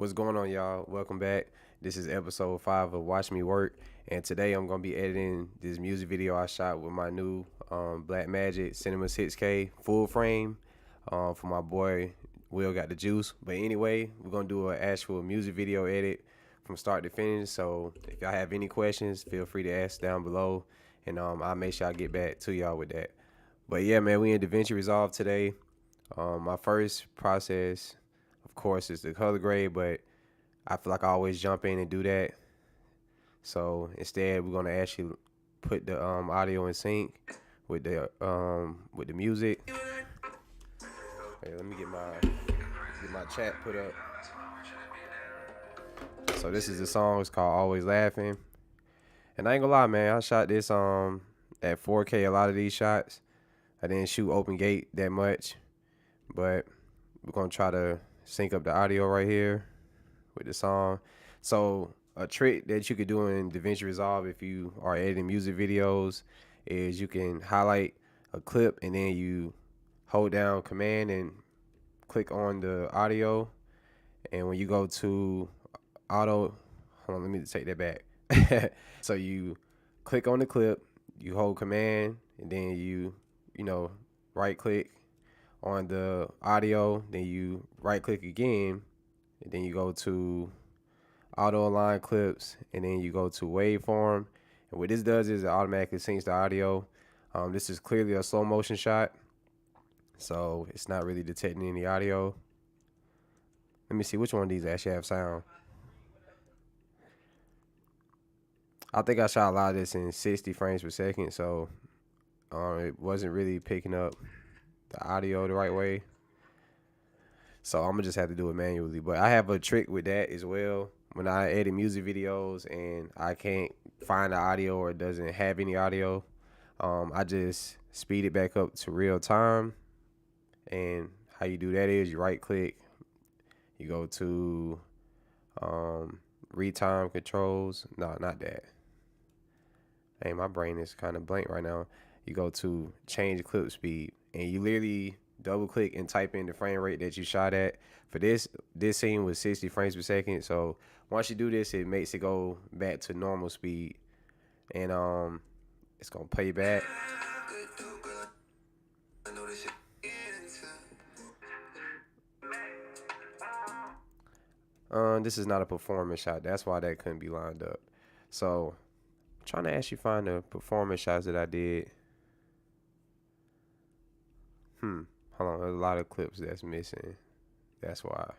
What's going on, y'all? Welcome back. This is episode 5 of Watch Me Work, and today I'm gonna be editing this music video I shot with my new Blackmagic Cinema 6K full frame for my boy Will Got the Juice. But anyway, we're gonna do an actual music video edit from start to finish. So if y'all have any questions, feel free to ask down below, and I'll make sure I get back to y'all with that. But yeah, man, we in DaVinci Resolve today. My first process, of course, is the color grade, but I feel like I always jump in and do that. So instead, we're gonna actually put the audio in sync with the music. Hey, let me get my chat put up. So this is the song. It's called "Always Laughing," and I ain't gonna lie, man. I shot this at 4K. A lot of these shots, I didn't shoot open gate that much, but we're gonna try to sync up the audio right here with the song. So a trick that you could do in DaVinci Resolve if you are editing music videos is you can highlight a clip and then you hold down command and click on the audio, and when you go to auto, hold on, let me take that back. So you click on the clip, you hold command, and then you right click on the audio, then you right click again, and then you go to auto align clips, and then you go to waveform. And what this does is it automatically syncs the audio. This is clearly a slow motion shot, so it's not really detecting any audio. Let me see which one of these actually have sound. I think I shot a lot of this in 60 frames per second, so it wasn't really picking up the audio the right way. So I'm gonna just have to do it manually. But I have a trick with that as well. When I edit music videos and I can't find the audio or it doesn't have any audio, I just speed it back up to real time. And how you do that is you right click, you go to retime controls. No, not that. Hey, my brain is kind of blank right now. You go to change clip speed, and you literally double click and type in the frame rate that you shot at. For this scene was 60 frames per second. So once you do this, it makes it go back to normal speed, and it's gonna play back. This is not a performance shot. That's why that couldn't be lined up. So I'm trying to actually find the performance shots that I did. Hold on, there's a lot of clips that's missing. That's why.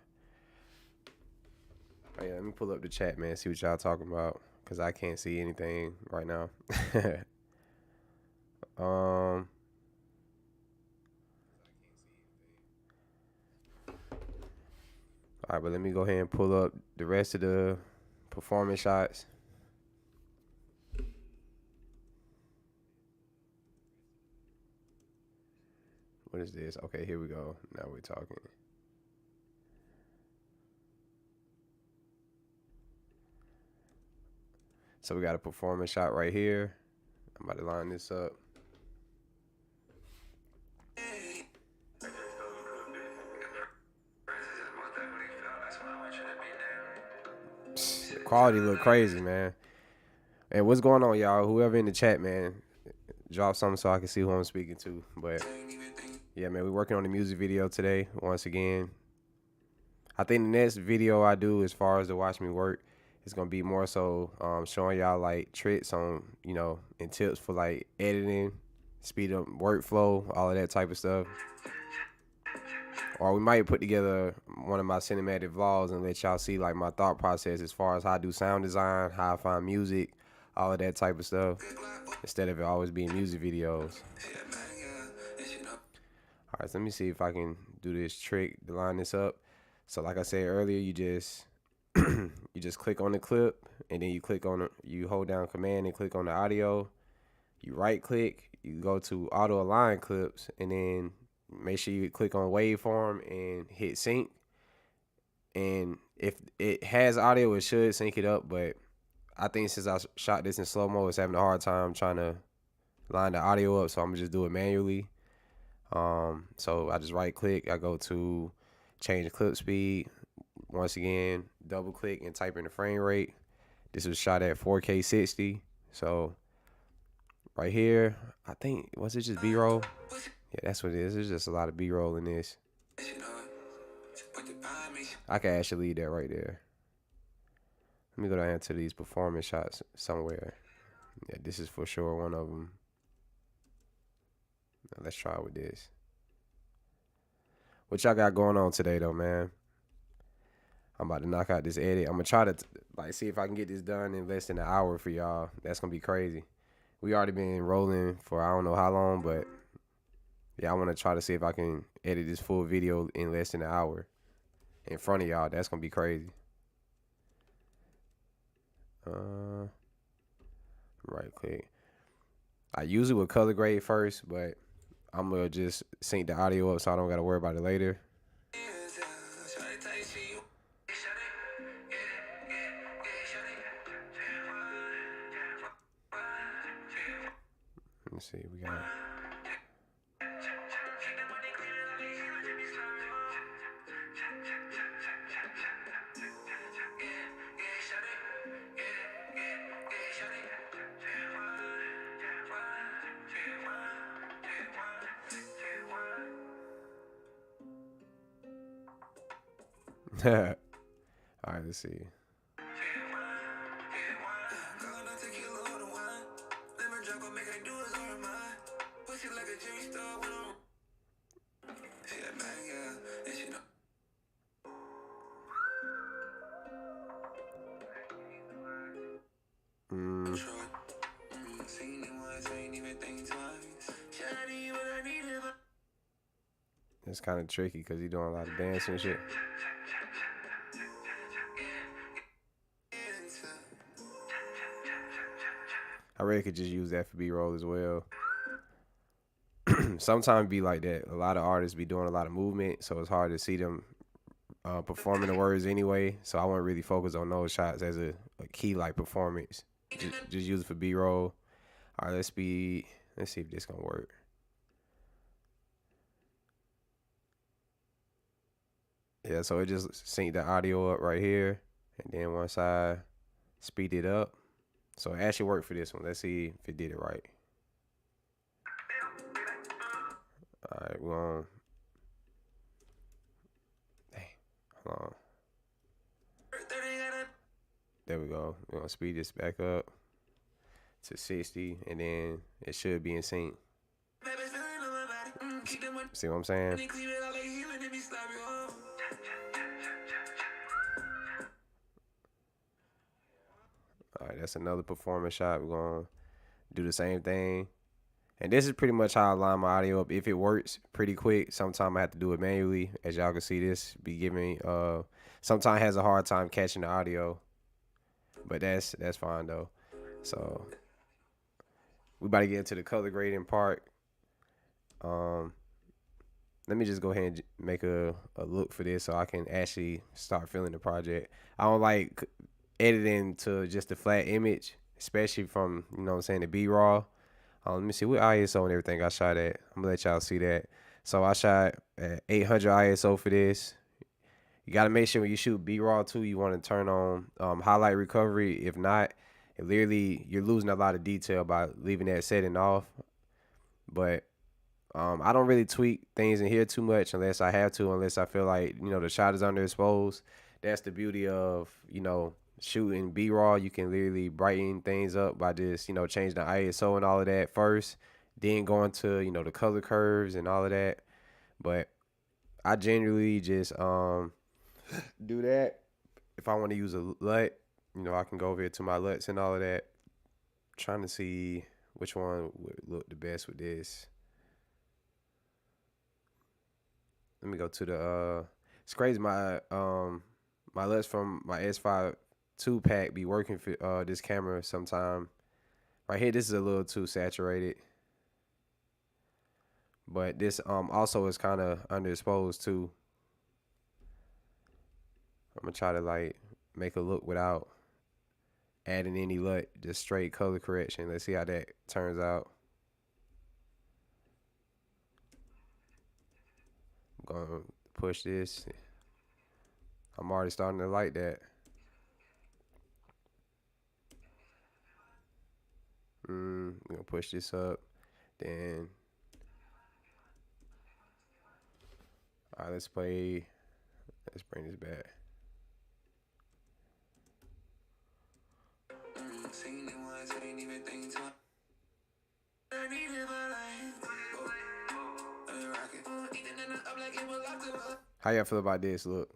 Oh, yeah, let me pull up the chat, man, see what y'all talking about, because I can't see anything right now. All right, but let me go ahead and pull up the rest of the performance shots. What is this? Okay, here we go. Now we're talking. So we got a performance shot right here. I'm about to line this up. The quality look crazy, man. And what's going on, y'all? Whoever in the chat, man, drop something so I can see who I'm speaking to. But yeah, man, we're working on the music video today. Once again, I think the next video I do, as far as to watch me work, is gonna be more so showing y'all like tricks on, and tips for like editing, speed up workflow, all of that type of stuff. Or we might put together one of my cinematic vlogs and let y'all see like my thought process as far as how I do sound design, how I find music, all of that type of stuff, instead of it always being music videos. All right, so let me see if I can do this trick to line this up. So like I said earlier, you just you just click on the clip, and then you hold down command and click on the audio. You right click, you go to auto align clips, and then make sure you click on waveform and hit sync. And if it has audio, it should sync it up, but I think since I shot this in slow-mo, it's having a hard time trying to line the audio up, so I'm gonna just do it manually. So I just right click, I go to change clip speed, once again, double click and type in the frame rate. This was shot at 4K 60. So right here, I think, was it just B-roll? Yeah, that's what it is. There's just a lot of B-roll in this. I can actually leave that right there. Let me go down to these performance shots somewhere. Yeah, this is for sure one of them. Now let's try with this. What y'all got going on today, though, man? I'm about to knock out this edit. I'm gonna try to like see if I can get this done in less than an hour for y'all. That's gonna be crazy. We already been rolling for I don't know how long, but yeah, I want to try to see if I can edit this full video in less than an hour in front of y'all. That's gonna be crazy. Right click. I usually would color grade first, but I'm gonna just sync the audio up so I don't gotta worry about it later. Let's see, we got. All right, let's see. It's kind of tricky because he's doing a lot of dancing and shit. I really could just use that for B-roll as well. Sometimes be like that. A lot of artists be doing a lot of movement, so it's hard to see them performing the words anyway. So I won't really focus on those shots as a key like performance. Just use it for B-roll. All right, let's see if this gonna work. Yeah, so it just synced the audio up right here, and then once I speed it up, so it actually worked for this one. Let's see if it did it right. All right, we're on. Dang, hold on. There we go. We're gonna speed this back up to 60, and then it should be in sync. See what I'm saying? All right, that's another performance shot. We're gonna do the same thing. And this is pretty much how I line my audio up. If it works pretty quick, sometimes I have to do it manually. As y'all can see, this be giving sometimes has a hard time catching the audio. But that's fine though. So we about to get into the color grading part. Let me just go ahead and make a look for this so I can actually start feeling the project. I don't like editing to just a flat image, especially from, you know what I'm saying, the B-raw. Let me see what ISO and everything I shot at. I'm gonna let y'all see that. So I shot at 800 ISO for this. You gotta make sure when you shoot B-raw too, you want to turn on highlight recovery. If not, you're losing a lot of detail by leaving that setting off. But I don't really tweak things in here too much unless I have to, unless I feel like, you know, the shot is underexposed. That's the beauty of, you know, shooting B-raw. You can literally brighten things up by just, you know, changing the ISO and all of that first, then going to, you know, the color curves and all of that. But I generally just do that. If I want to use a LUT, you know, I can go over here to my LUTs and all of that. Trying to see which one would look the best with this. Let me go to the it's crazy, my my LUTs from my S5 2-pack be working for this camera sometime. Right here, this is a little too saturated. But this also is kind of underexposed too. I'm gonna try to like make a look without adding any LUT, just straight color correction. Let's see how that turns out. I'm gonna push this. I'm already starting to like that. We're gonna push this up. Then, all right, let's play. Let's bring this back. How y'all feel about this? Look.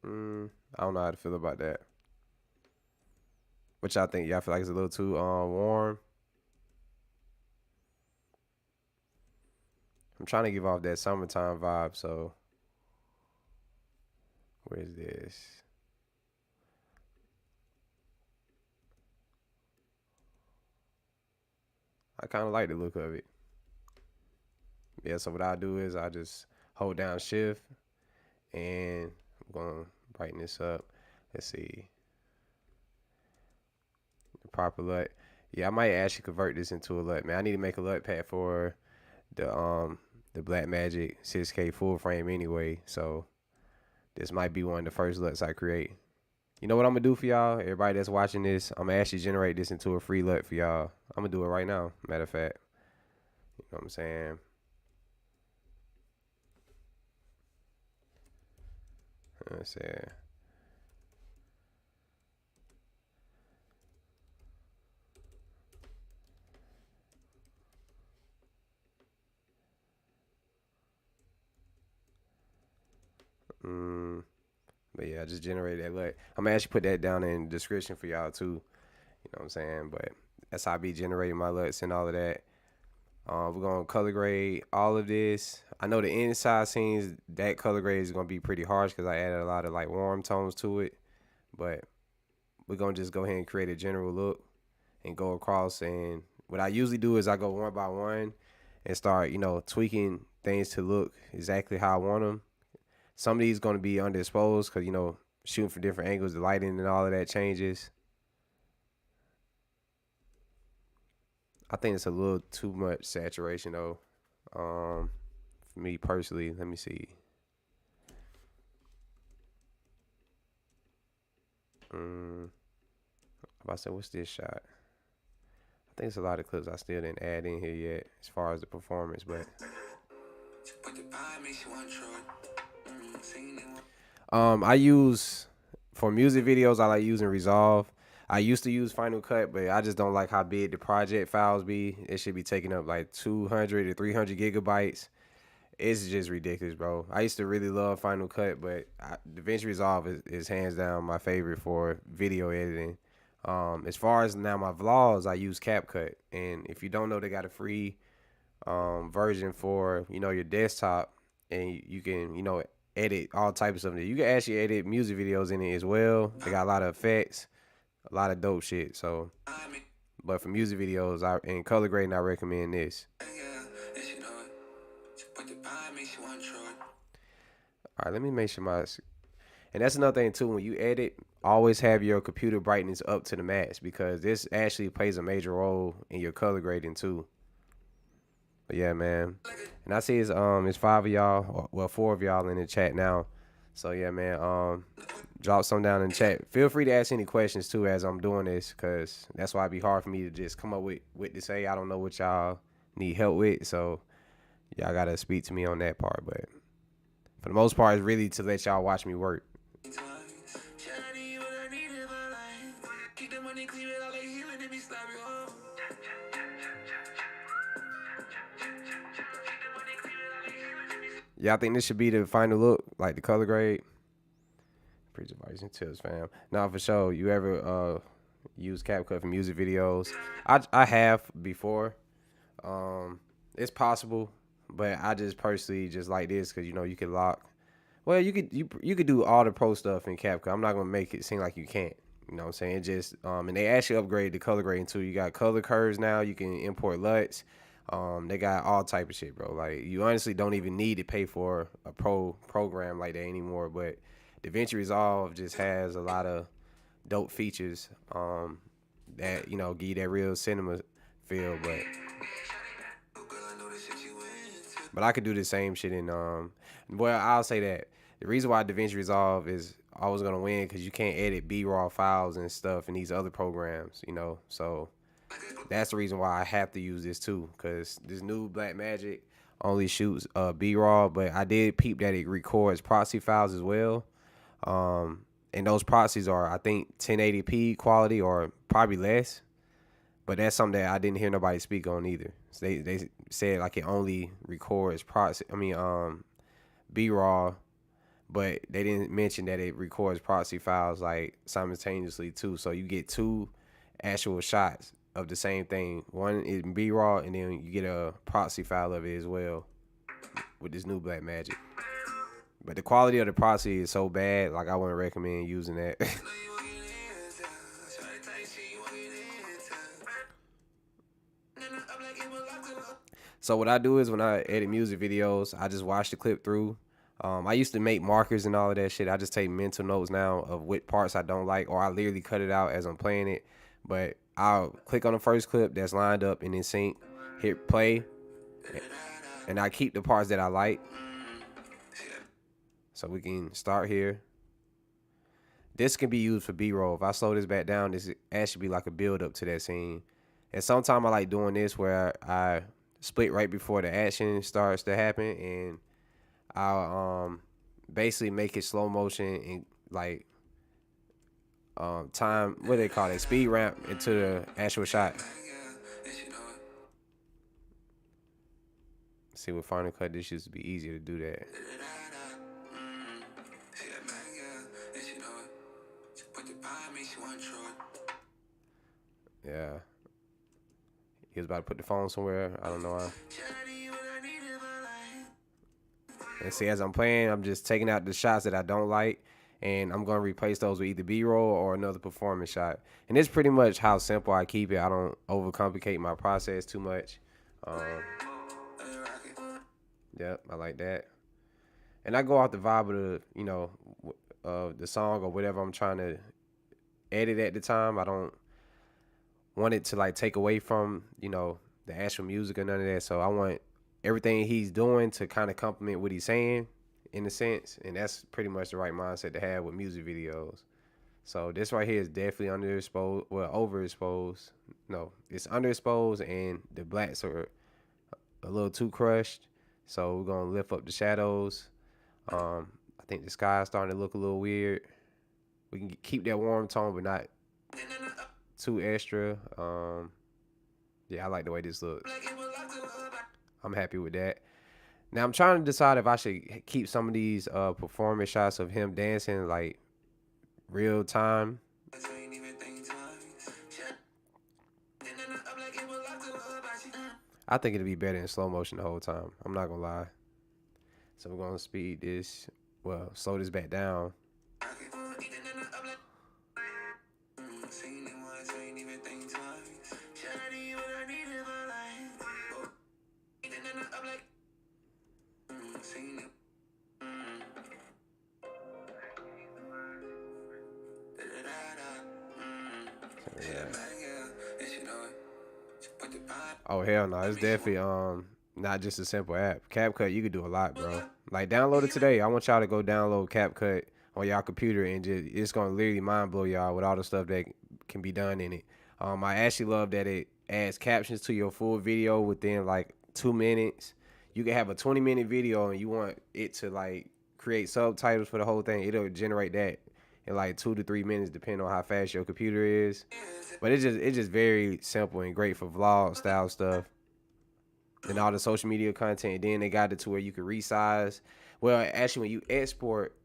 I don't know how to feel about that. What y'all think? Y'all feel like it's a little too warm? I'm trying to give off that summertime vibe, so where's this? I kind of like the look of it. Yeah, so what I do is I just hold down shift and I'm gonna brighten this up. Let's see. The proper LUT. Yeah, I might actually convert this into a LUT, man. I need to make a LUT pad for the Blackmagic 6K full frame anyway. So this might be one of the first LUTs I create. You know what I'm gonna do for y'all? Everybody that's watching this, I'm gonna actually generate this into a free LUT for y'all. I'm gonna do it right now. Matter of fact. You know what I'm saying? Let's see. But yeah, I just generated that LUT. I'm gonna actually put that down in the description for y'all too. You know what I'm saying? But that's how I be generating my LUTs and all of that. We're gonna color grade all of this. I know the inside scenes, that color grade is gonna be pretty harsh because I added a lot of like warm tones to it. But we're gonna just go ahead and create a general look and go across. And what I usually do is I go one by one and start, tweaking things to look exactly how I want them. Some of these gonna be underexposed because shooting from different angles, the lighting and all of that changes. I think it's a little too much saturation though. For me personally, let me see. If I say what's this shot? I think it's a lot of clips I still didn't add in here yet as far as the performance, but I use for music videos I like using Resolve. I used to use Final Cut, but I just don't like how big the project files be. It should be taking up like 200 to 300 gigabytes. It's just ridiculous, bro. I used to really love Final Cut, but DaVinci Resolve is hands down my favorite for video editing. As far as now my vlogs, I use CapCut, and if you don't know, they got a free version for your desktop, and you can edit all types of it. You can actually edit music videos in it as well. They got a lot of effects, a lot of dope shit. So, but for music videos, and color grading, I recommend this. All right, let me make sure and that's another thing too. When you edit, always have your computer brightness up to the max because this actually plays a major role in your color grading too. But yeah, man. And I see it's 5 of y'all, well 4 of y'all in the chat now. So yeah, man. Drop some down in the chat. Feel free to ask any questions too as I'm doing this, cause that's why it'd be hard for me to just come up with to say. I don't know what y'all need help with, so y'all gotta speak to me on that part. But for the most part, it's really to let y'all watch me work. Yeah, I think this should be the final look, like the color grade. Preach advice and tips, fam. Now for sure, you ever use CapCut for music videos? I have before. It's possible, but I just personally just like this because you could lock. Well, you could do all the pro stuff in CapCut. I'm not gonna make it seem like you can't. You know what I'm saying? It just and they actually upgrade the color grading too. You got color curves now. You can import LUTs. They got all type of shit, bro. Like you honestly don't even need to pay for a pro program like that anymore. But DaVinci Resolve just has a lot of dope features that give you that real cinema feel. But But I could do the same shit in well, I'll say that the reason why DaVinci Resolve is always gonna win because you can't edit B-raw files and stuff in these other programs, you know. So that's the reason why I have to use this too, because this new Blackmagic only shoots B-raw, but I did peep that it records proxy files as well. And those proxies are, I think, 1080p quality or probably less. But that's something that I didn't hear nobody speak on either. So they said like it only records proxy. I mean, B-raw, but they didn't mention that it records proxy files like simultaneously too. So you get two actual shots of the same thing. One is B-raw, and then you get a proxy file of it as well with this new Blackmagic. But the quality of the proxy is so bad, like I wouldn't recommend using that. So what I do is when I edit music videos, I just watch the clip through. I used to make markers and all of that shit. I just take mental notes now of what parts I don't like, or I literally cut it out as I'm playing it. But I'll click on the first clip that's lined up and in sync, hit play, and I keep the parts that I like. So we can start here. This can be used for B-roll. If I slow this back down, this actually be like a build up to that scene. And sometimes I like doing this where I split right before the action starts to happen, and I'll basically make it slow motion and like time, what do they call it, speed ramp into the actual shot. See, with Final Cut, this used to be easier to do that. Yeah. He was about to put the phone somewhere. I don't know why. And see, as I'm playing, I'm just taking out the shots that I don't like, and I'm going to replace those with either B-roll or another performance shot. And it's pretty much how simple I keep it. I don't overcomplicate my process too much. Yep, I like that. And I go off the vibe of the, you know, the song or whatever I'm trying to edit at the time. I don't want it to like take away from, you know, the actual music or none of that. So I want everything he's doing to kind of complement what he's saying in a sense. And that's pretty much the right mindset to have with music videos. So this right here is definitely underexposed, well, overexposed. No, it's underexposed, and the blacks are a little too crushed. So we're gonna lift up the shadows. I think the sky is starting to look a little weird. We can keep that warm tone, but not too extra. Yeah, I like the way this looks. I'm happy with that. Now I'm trying to decide if I should keep some of these performance shots of him dancing like real time. I think it'd be better in slow motion the whole time. I'm not gonna lie. So we're gonna speed this, well, slow this back down. Oh hell no, it's definitely not just a simple app. CapCut, you could do a lot, bro. Like download it today. I want y'all to go download CapCut on y'all computer, and just it's gonna literally mind blow y'all with all the stuff that can be done in it. I actually love that it adds captions to your full video within like 2 minutes. You can have a 20-minute video and you want it to like create subtitles for the whole thing. It'll generate that in like 2 to 3 minutes, depending on how fast your computer is. But it's just very simple and great for vlog style stuff and all the social media content. And then they got it to where you can resize. Well, actually, when you export,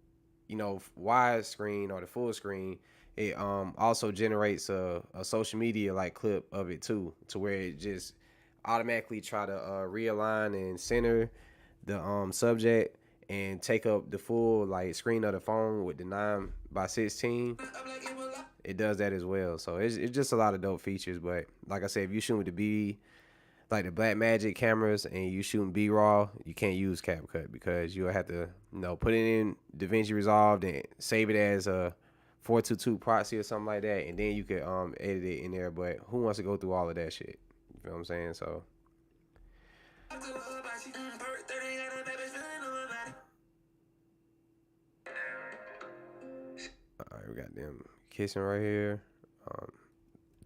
you know, widescreen or the full screen, it also generates a social media like clip of it too, to where it just automatically try to realign and center the subject and take up the full like screen of the phone with the 9x16. It does that as well. So it's just a lot of dope features. But like I said, if you shoot with the B, like the Blackmagic cameras, and you shooting B-raw, you can't use CapCut because you'll have to, you know, put it in DaVinci Resolve and save it as a 422 proxy or something like that, and then you could edit it in there. But who wants to go through all of that shit? You know what I'm saying? So Alright, we got them kissing right here.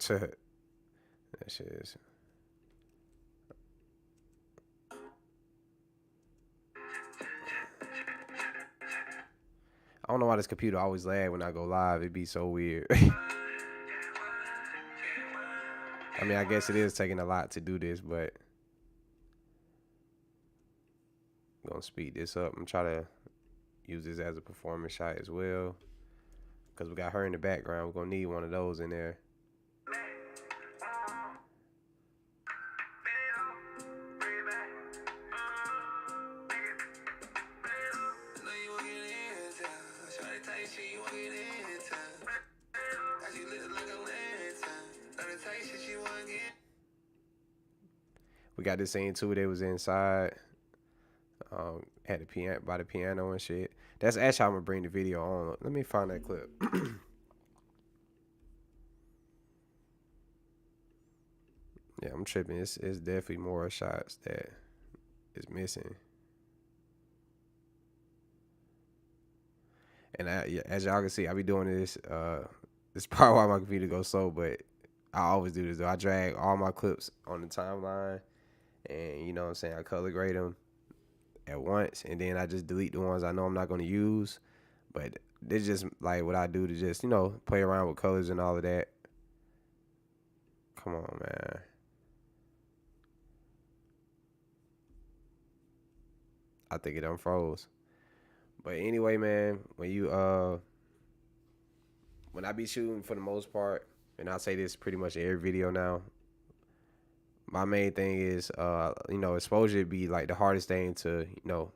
That shit is. I don't know why this computer always lag when I go live. It'd be so weird. I mean, I guess it is taking a lot to do this, but I'm gonna speed this up and try to use this as a performance shot as well. Because we got her in the background. We're gonna need one of those in there. We got this scene too. They was inside, had the piano by the piano and shit. That's actually how I'm gonna bring the video on. Let me find that clip. Yeah, I'm tripping. It's definitely more shots that is missing. And yeah, as y'all can see, I be doing this. It's probably why my computer goes slow, but I always do this though. I drag all my clips on the timeline, and you know what I'm saying, I color grade them at once, and then I just delete the ones I know I'm not going to use. But it's just like what I do to just, you know, play around with colors and all of that. Come on, man. I think it unfroze. But anyway, man, when I be shooting for the most part, and I say this pretty much in every video now, my main thing is, you know, exposure be like the hardest thing to, you know,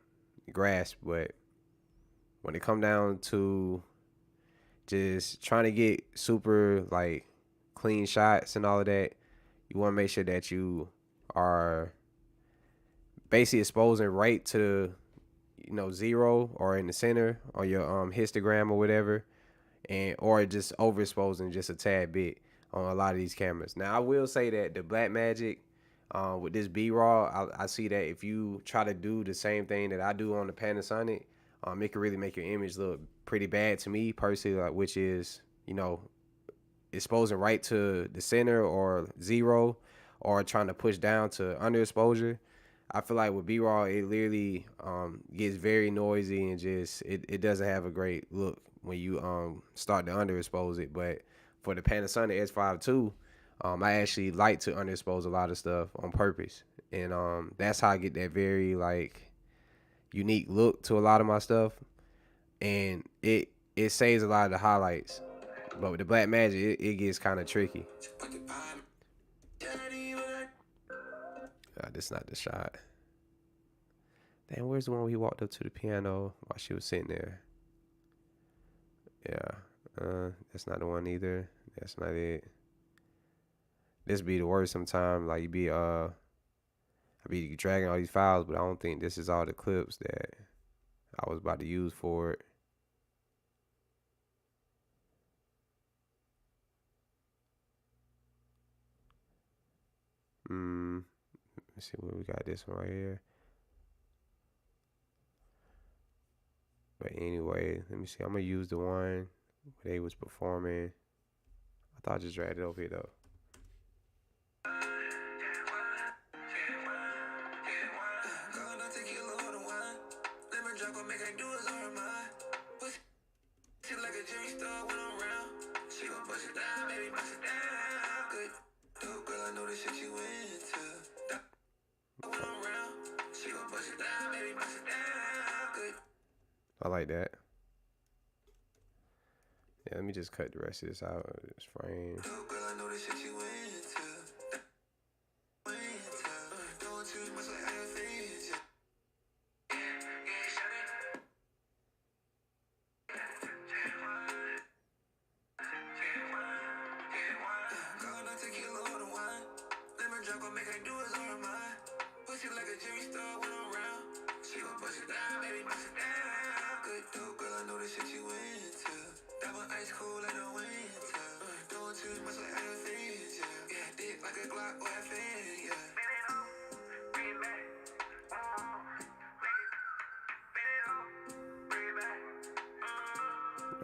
grasp. But when it come down to just trying to get super like clean shots and all of that, you want to make sure that you are basically exposing right to, you know, 0 or in the center on your histogram or whatever, and or just overexposing just a tad bit on a lot of these cameras. Now I will say that the Blackmagic, with this B-Raw, I see that if you try to do the same thing that I do on the Panasonic, it can really make your image look pretty bad to me personally, like, which is, you know, exposing right to the center or 0, or trying to push down to underexposure. I feel like with B-Raw, it literally gets very noisy and just it doesn't have a great look when you start to underexpose it. But for the Panasonic S5 II, I actually like to underexpose a lot of stuff on purpose, and that's how I get that very like unique look to a lot of my stuff, and it saves a lot of the highlights. But with the Blackmagic, it gets kind of tricky. This not the shot. Damn, where's the one where he walked up to the piano while she was sitting there? Yeah, that's not the one either. That's not it. This be the worst sometimes. Like I be dragging all these files, but I don't think this is all the clips that I was about to use for it. Let's see what we got. This one right here. But anyway, let me see. I'm gonna use the one where they was performing. I thought I just dragged it over here though. I like that. Yeah, let me just cut the rest of this out of this frame.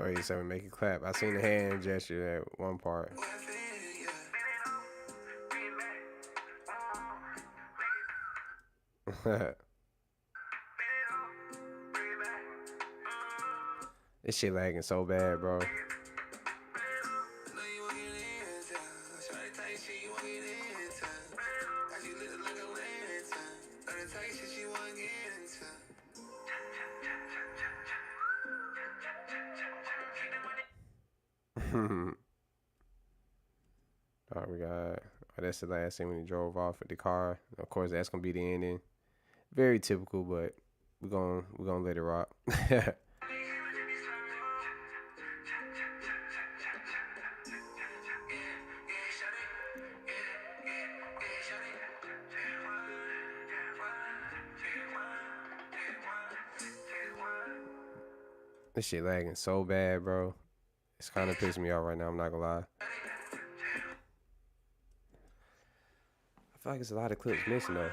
Or 87 make it clap. I seen the hand gesture at one part. This shit lagging so bad, bro. Alright, we got. Oh, that's the last scene when he drove off with the car. Of course, that's gonna be the ending. Very typical, but we're gonna let it rock. This shit lagging so bad, bro. It's kind of pissing me off right now. I'm not gonna lie. I feel like there's a lot of clips missing though.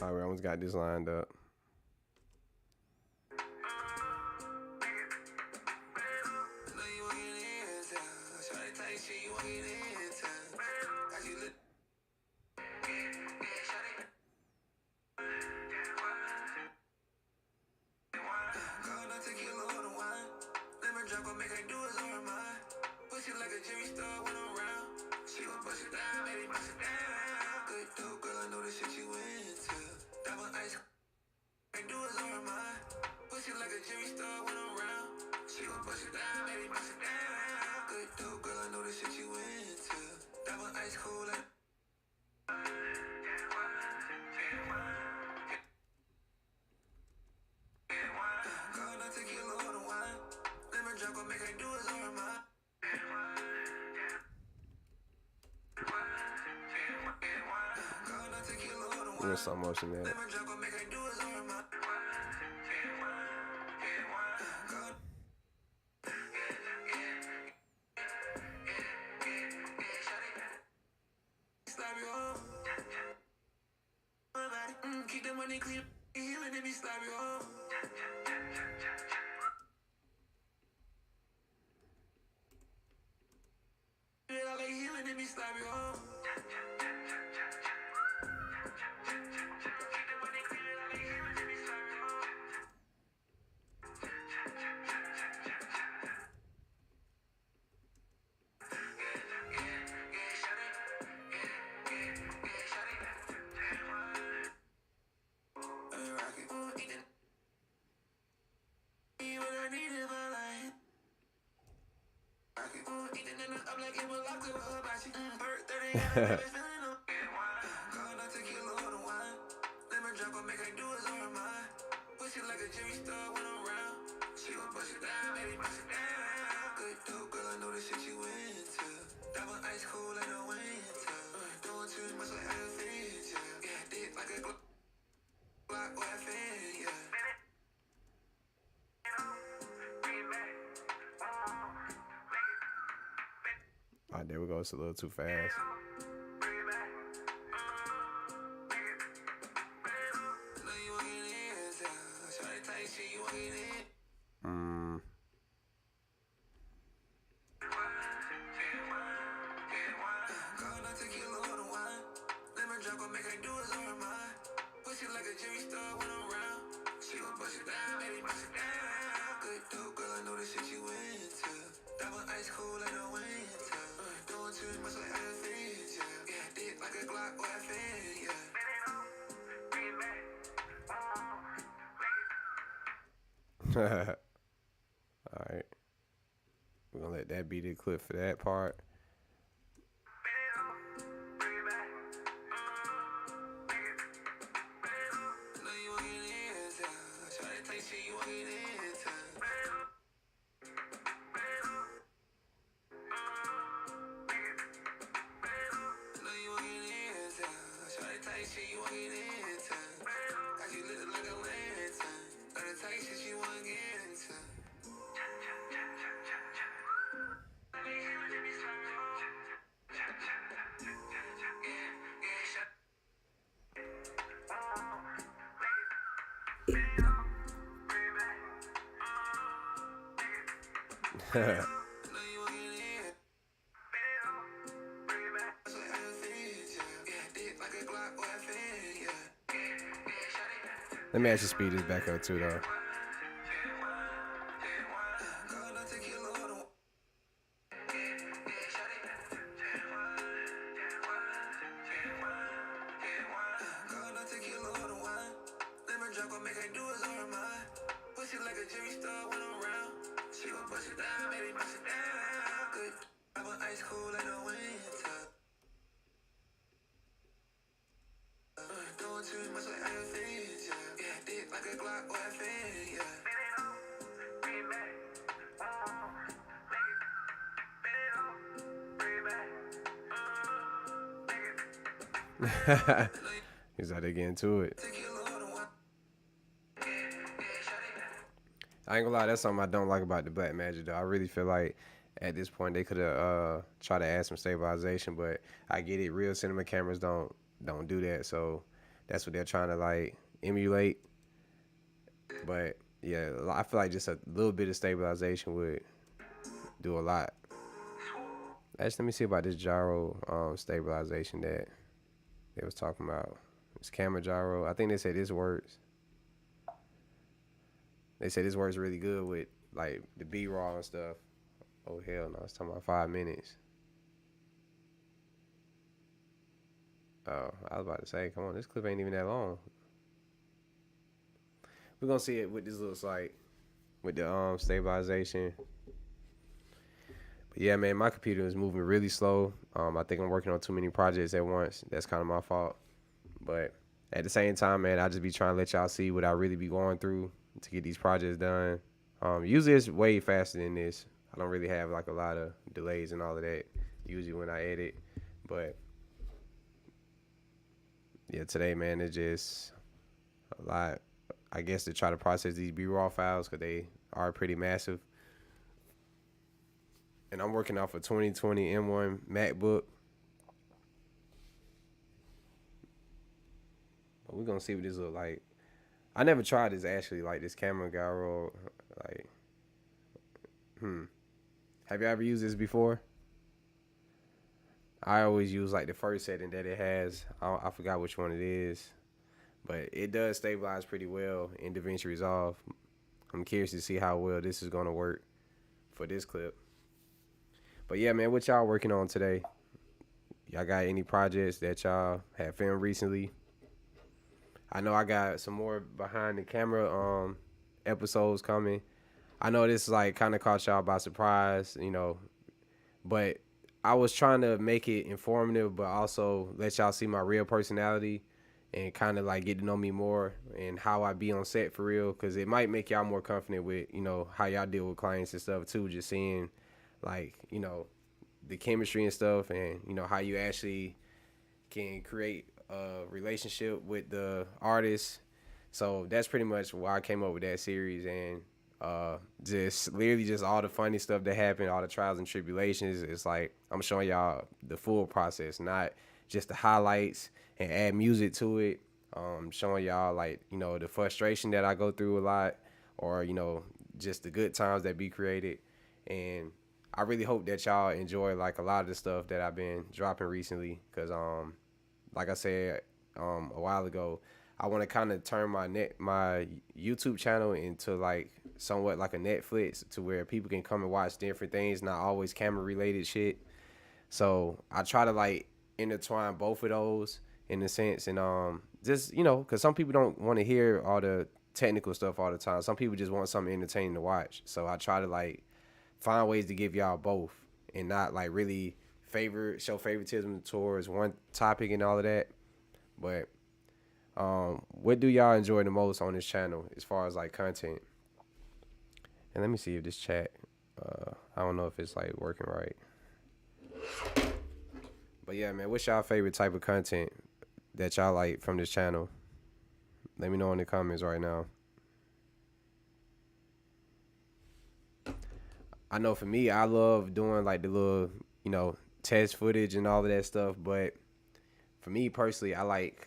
Alright, we almost got this lined up. There's some motion there. Keep the money clean, healing and me slap you home. I like healing and me slap you home. Alright, there we go. It's a little too fast. Alright. We're gonna let that be the clip for that part. Let me actually speed this back up too, though. He's out there getting to it. I ain't gonna lie, that's something I don't like about the Black Magic though. I really feel like at this point they could have tried to add some stabilization, but I get it. Real cinema cameras don't do that, so that's what they're trying to like emulate. But yeah, I feel like just a little bit of stabilization would do a lot. Actually, let me see about this gyro stabilization that they was talking about. It's camera gyro. I think they said this works. They said this works really good with like the B-roll and stuff. Oh hell no, it's talking about 5 minutes. Oh, I was about to say, come on, this clip ain't even that long. We're gonna see it what this looks like with the stabilization. But yeah, man, my computer is moving really slow. I think I'm working on too many projects at once. That's kind of my fault. But at the same time, man, I just be trying to let y'all see what I really be going through to get these projects done. Usually it's way faster than this. I don't really have like a lot of delays and all of that usually when I edit. But yeah, today, man, it's just a lot. I guess to try to process these B-roll files because they are pretty massive. And I'm working off a 2020 M1 MacBook. But we're gonna see what this look like. I never tried this actually, like this camera gyro. Like, have you ever used this before? I always use like the first setting that it has. I forgot which one it is, but it does stabilize pretty well in DaVinci Resolve. I'm curious to see how well this is gonna work for this clip. But yeah, man, what y'all working on today? Y'all got any projects that y'all have filmed recently? I know I got some more behind the camera episodes coming. I know this like kind of caught y'all by surprise, but I was trying to make it informative, but also let y'all see my real personality and kind of like get to know me more and how I be on set for real, because it might make y'all more confident with, how y'all deal with clients and stuff too, just seeing like, the chemistry and stuff and, how you actually can create a relationship with the artist. So that's pretty much why I came up with that series, and just literally just all the funny stuff that happened, all the trials and tribulations. It's like I'm showing y'all the full process, not just the highlights and add music to it. Showing y'all like, the frustration that I go through a lot, or, just the good times that be created. And I really hope that y'all enjoy like a lot of the stuff that I've been dropping recently, because like I said a while ago, I want to kind of turn my YouTube channel into like somewhat like a Netflix, to where people can come and watch different things, not always camera related shit. So I try to like intertwine both of those in a sense, and just because some people don't want to hear all the technical stuff all the time. Some people just want something entertaining to watch. So I try to like find ways to give y'all both, and not like really show favoritism towards one topic and all of that. But what do y'all enjoy the most on this channel as far as like content? And let me see if this chat, I don't know if it's like working right. But yeah, man, what's y'all favorite type of content that y'all like from this channel? Let me know in the comments right now. I know for me, I love doing like the little, test footage and all of that stuff. But for me personally, I like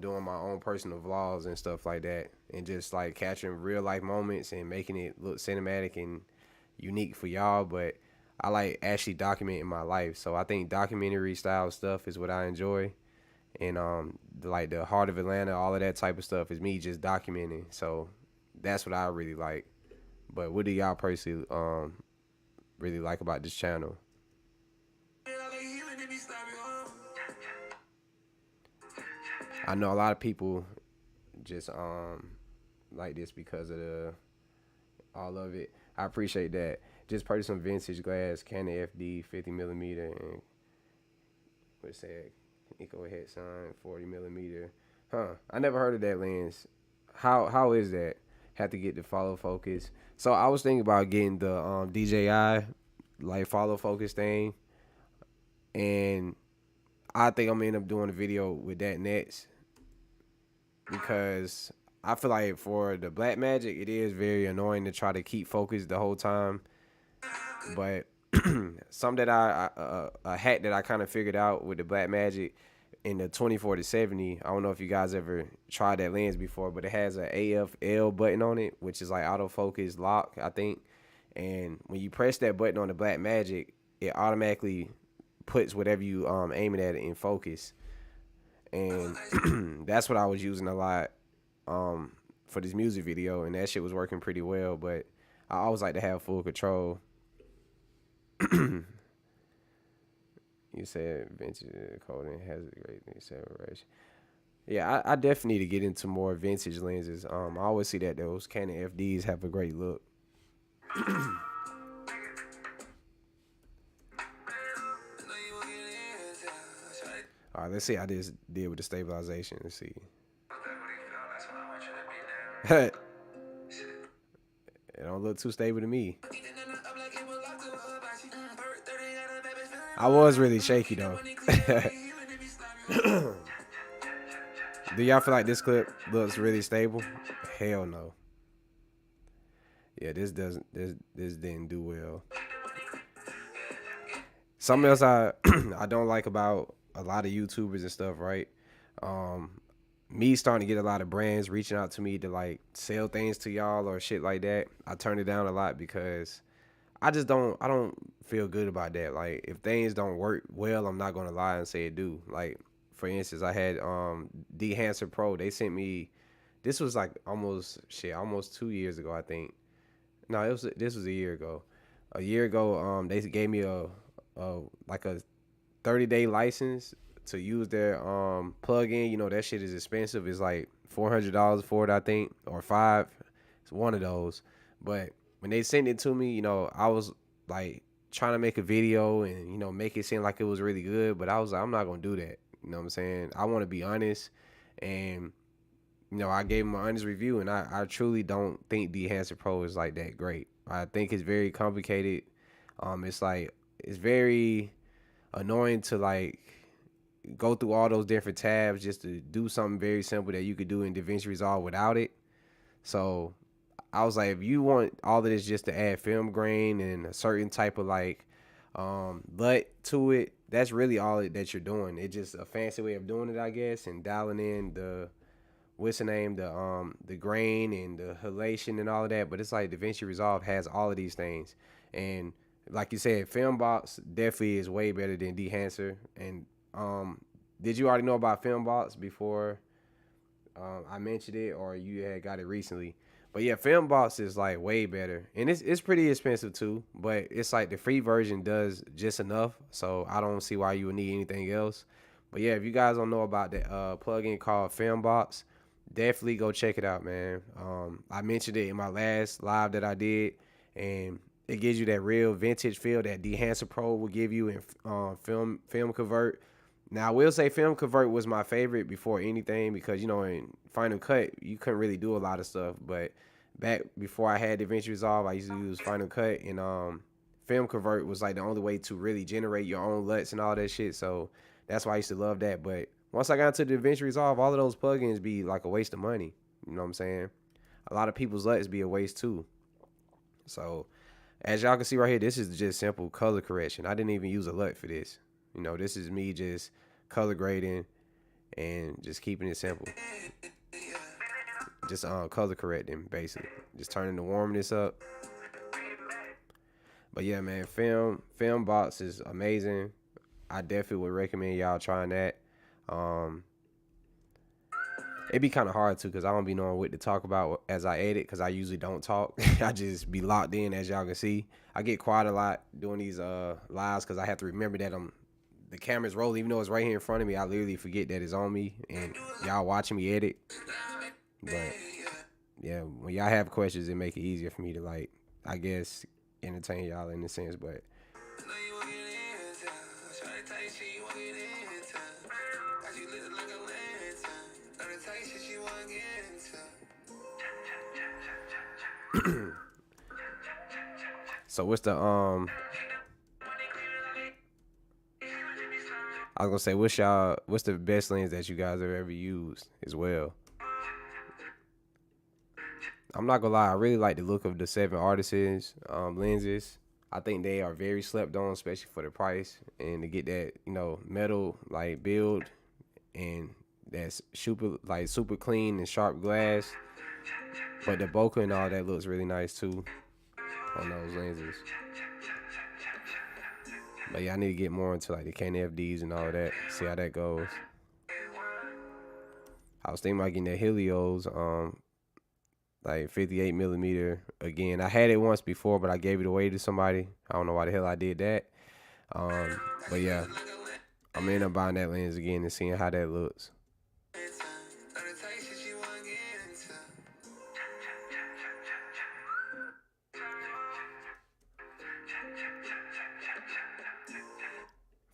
doing my own personal vlogs and stuff like that, and just like capturing real life moments and making it look cinematic and unique for y'all, but I like actually documenting my life. So I think documentary style stuff is what I enjoy. And like the Heart of Atlanta, all of that type of stuff is me just documenting. So that's what I really like. But what do y'all personally really like about this channel? I know a lot of people just like this because of the all of it. I appreciate that. Just purchased some vintage glass, Canon FD 50 millimeter, and what's that? Eco head sign 40 millimeter. Huh? I never heard of that lens. How is that? Have to get the follow focus. So I was thinking about getting the DJI like follow focus thing, and I think I'm gonna end up doing a video with that next because I feel like for the Blackmagic, it is very annoying to try to keep focused the whole time. But some that a hack that I kind of figured out with the Blackmagic in the 24 to 70. I don't know if you guys ever tried that lens before, but it has a AFL button on it, which is like autofocus lock, I think. And when you press that button on the Blackmagic, it automatically puts whatever you aiming at it in focus. And that's what I was using a lot for this music video, and that shit was working pretty well. But I always like to have full control. You said vintage coating has a great separation. Yeah, I definitely need to get into more vintage lenses. I always see that those Canon FDs have a great look. All right, let's see how this did with the stabilization. Let's see. It don't look too stable to me. I was really shaky though. Do y'all feel like this clip looks really stable? Hell no. Yeah, this didn't do well. Something else I I don't like about a lot of YouTubers and stuff, right? Me starting to get a lot of brands reaching out to me to like sell things to y'all or shit like that. I turn it down a lot because I don't feel good about that. Like if things don't work well, I'm not gonna lie and say it do. Like for instance, I had Dehancer Pro. They sent me this was like almost 2 years ago, I think. No, this was a year ago. A year ago, they gave me a like a 30-day license to use their plug-in. You know that shit is expensive. It's like $400 for it, I think, or five. It's one of those. But when they sent it to me, you know, I was like trying to make a video and make it seem like it was really good. But I was like, I'm not gonna do that. You know what I'm saying? I want to be honest, and I gave him an honest review, and I truly don't think Dehancer Pro is like that great. I think it's very complicated. It's very annoying to like go through all those different tabs just to do something very simple that you could do in DaVinci Resolve without it. So I was like, if you want all of this just to add film grain and a certain type of like LUT to it, that's really all that you're doing. It's just a fancy way of doing it, I guess, and dialing in the the grain and the halation and all of that. But it's like DaVinci Resolve has all of these things, and like you said, Filmbox definitely is way better than Dehancer. And did you already know about Filmbox before I mentioned it, or you had got it recently? But yeah, Filmbox is like way better, and it's pretty expensive too. But it's like the free version does just enough, so I don't see why you would need anything else. But yeah, if you guys don't know about that plugin called Filmbox, definitely go check it out, man. I mentioned it in my last live that I did, and it gives you that real vintage feel that Dehancer Pro will give you in Film Convert. Now I will say Film Convert was my favorite before anything because in Final Cut you couldn't really do a lot of stuff, but back before I had DaVinci Resolve, I used to use Final Cut, and Film Convert was like the only way to really generate your own LUTs and all that shit. So that's why I used to love that. But once I got into DaVinci Resolve, all of those plugins be like a waste of money. You know what I'm saying? A lot of people's LUTs be a waste too. So as y'all can see right here, this is just simple color correction. I didn't even use a LUT for this. This is me just color grading and just keeping it simple. Just color correcting, basically. Just turning the warmness up. But yeah, man, film box is amazing. I definitely would recommend y'all trying that. Um, it'd be kind of hard too, cause I don't be knowing what to talk about as I edit, cause I usually don't talk. I just be locked in, as y'all can see. I get quiet a lot doing these lives, cause I have to remember that the camera's rolling, even though it's right here in front of me. I literally forget that it's on me, and y'all watching me edit. But yeah, when y'all have questions, it make it easier for me to, like, I guess, entertain y'all in a sense. But so what's the I was gonna say, what's the best lens that you guys have ever used as well? I'm not gonna lie, I really like the look of the 7 Artisans lenses. I think they are very slept on, especially for the price, and to get that, metal like build, and that's super clean and sharp glass. But the bokeh and all that looks really nice too on those lenses. But yeah, I need to get more into like the KNFDs and all that. See how that goes. I was thinking about getting that Helios, like 58 millimeter again. I had it once before, but I gave it away to somebody. I don't know why the hell I did that. But yeah, I'm end up buying that lens again and seeing how that looks.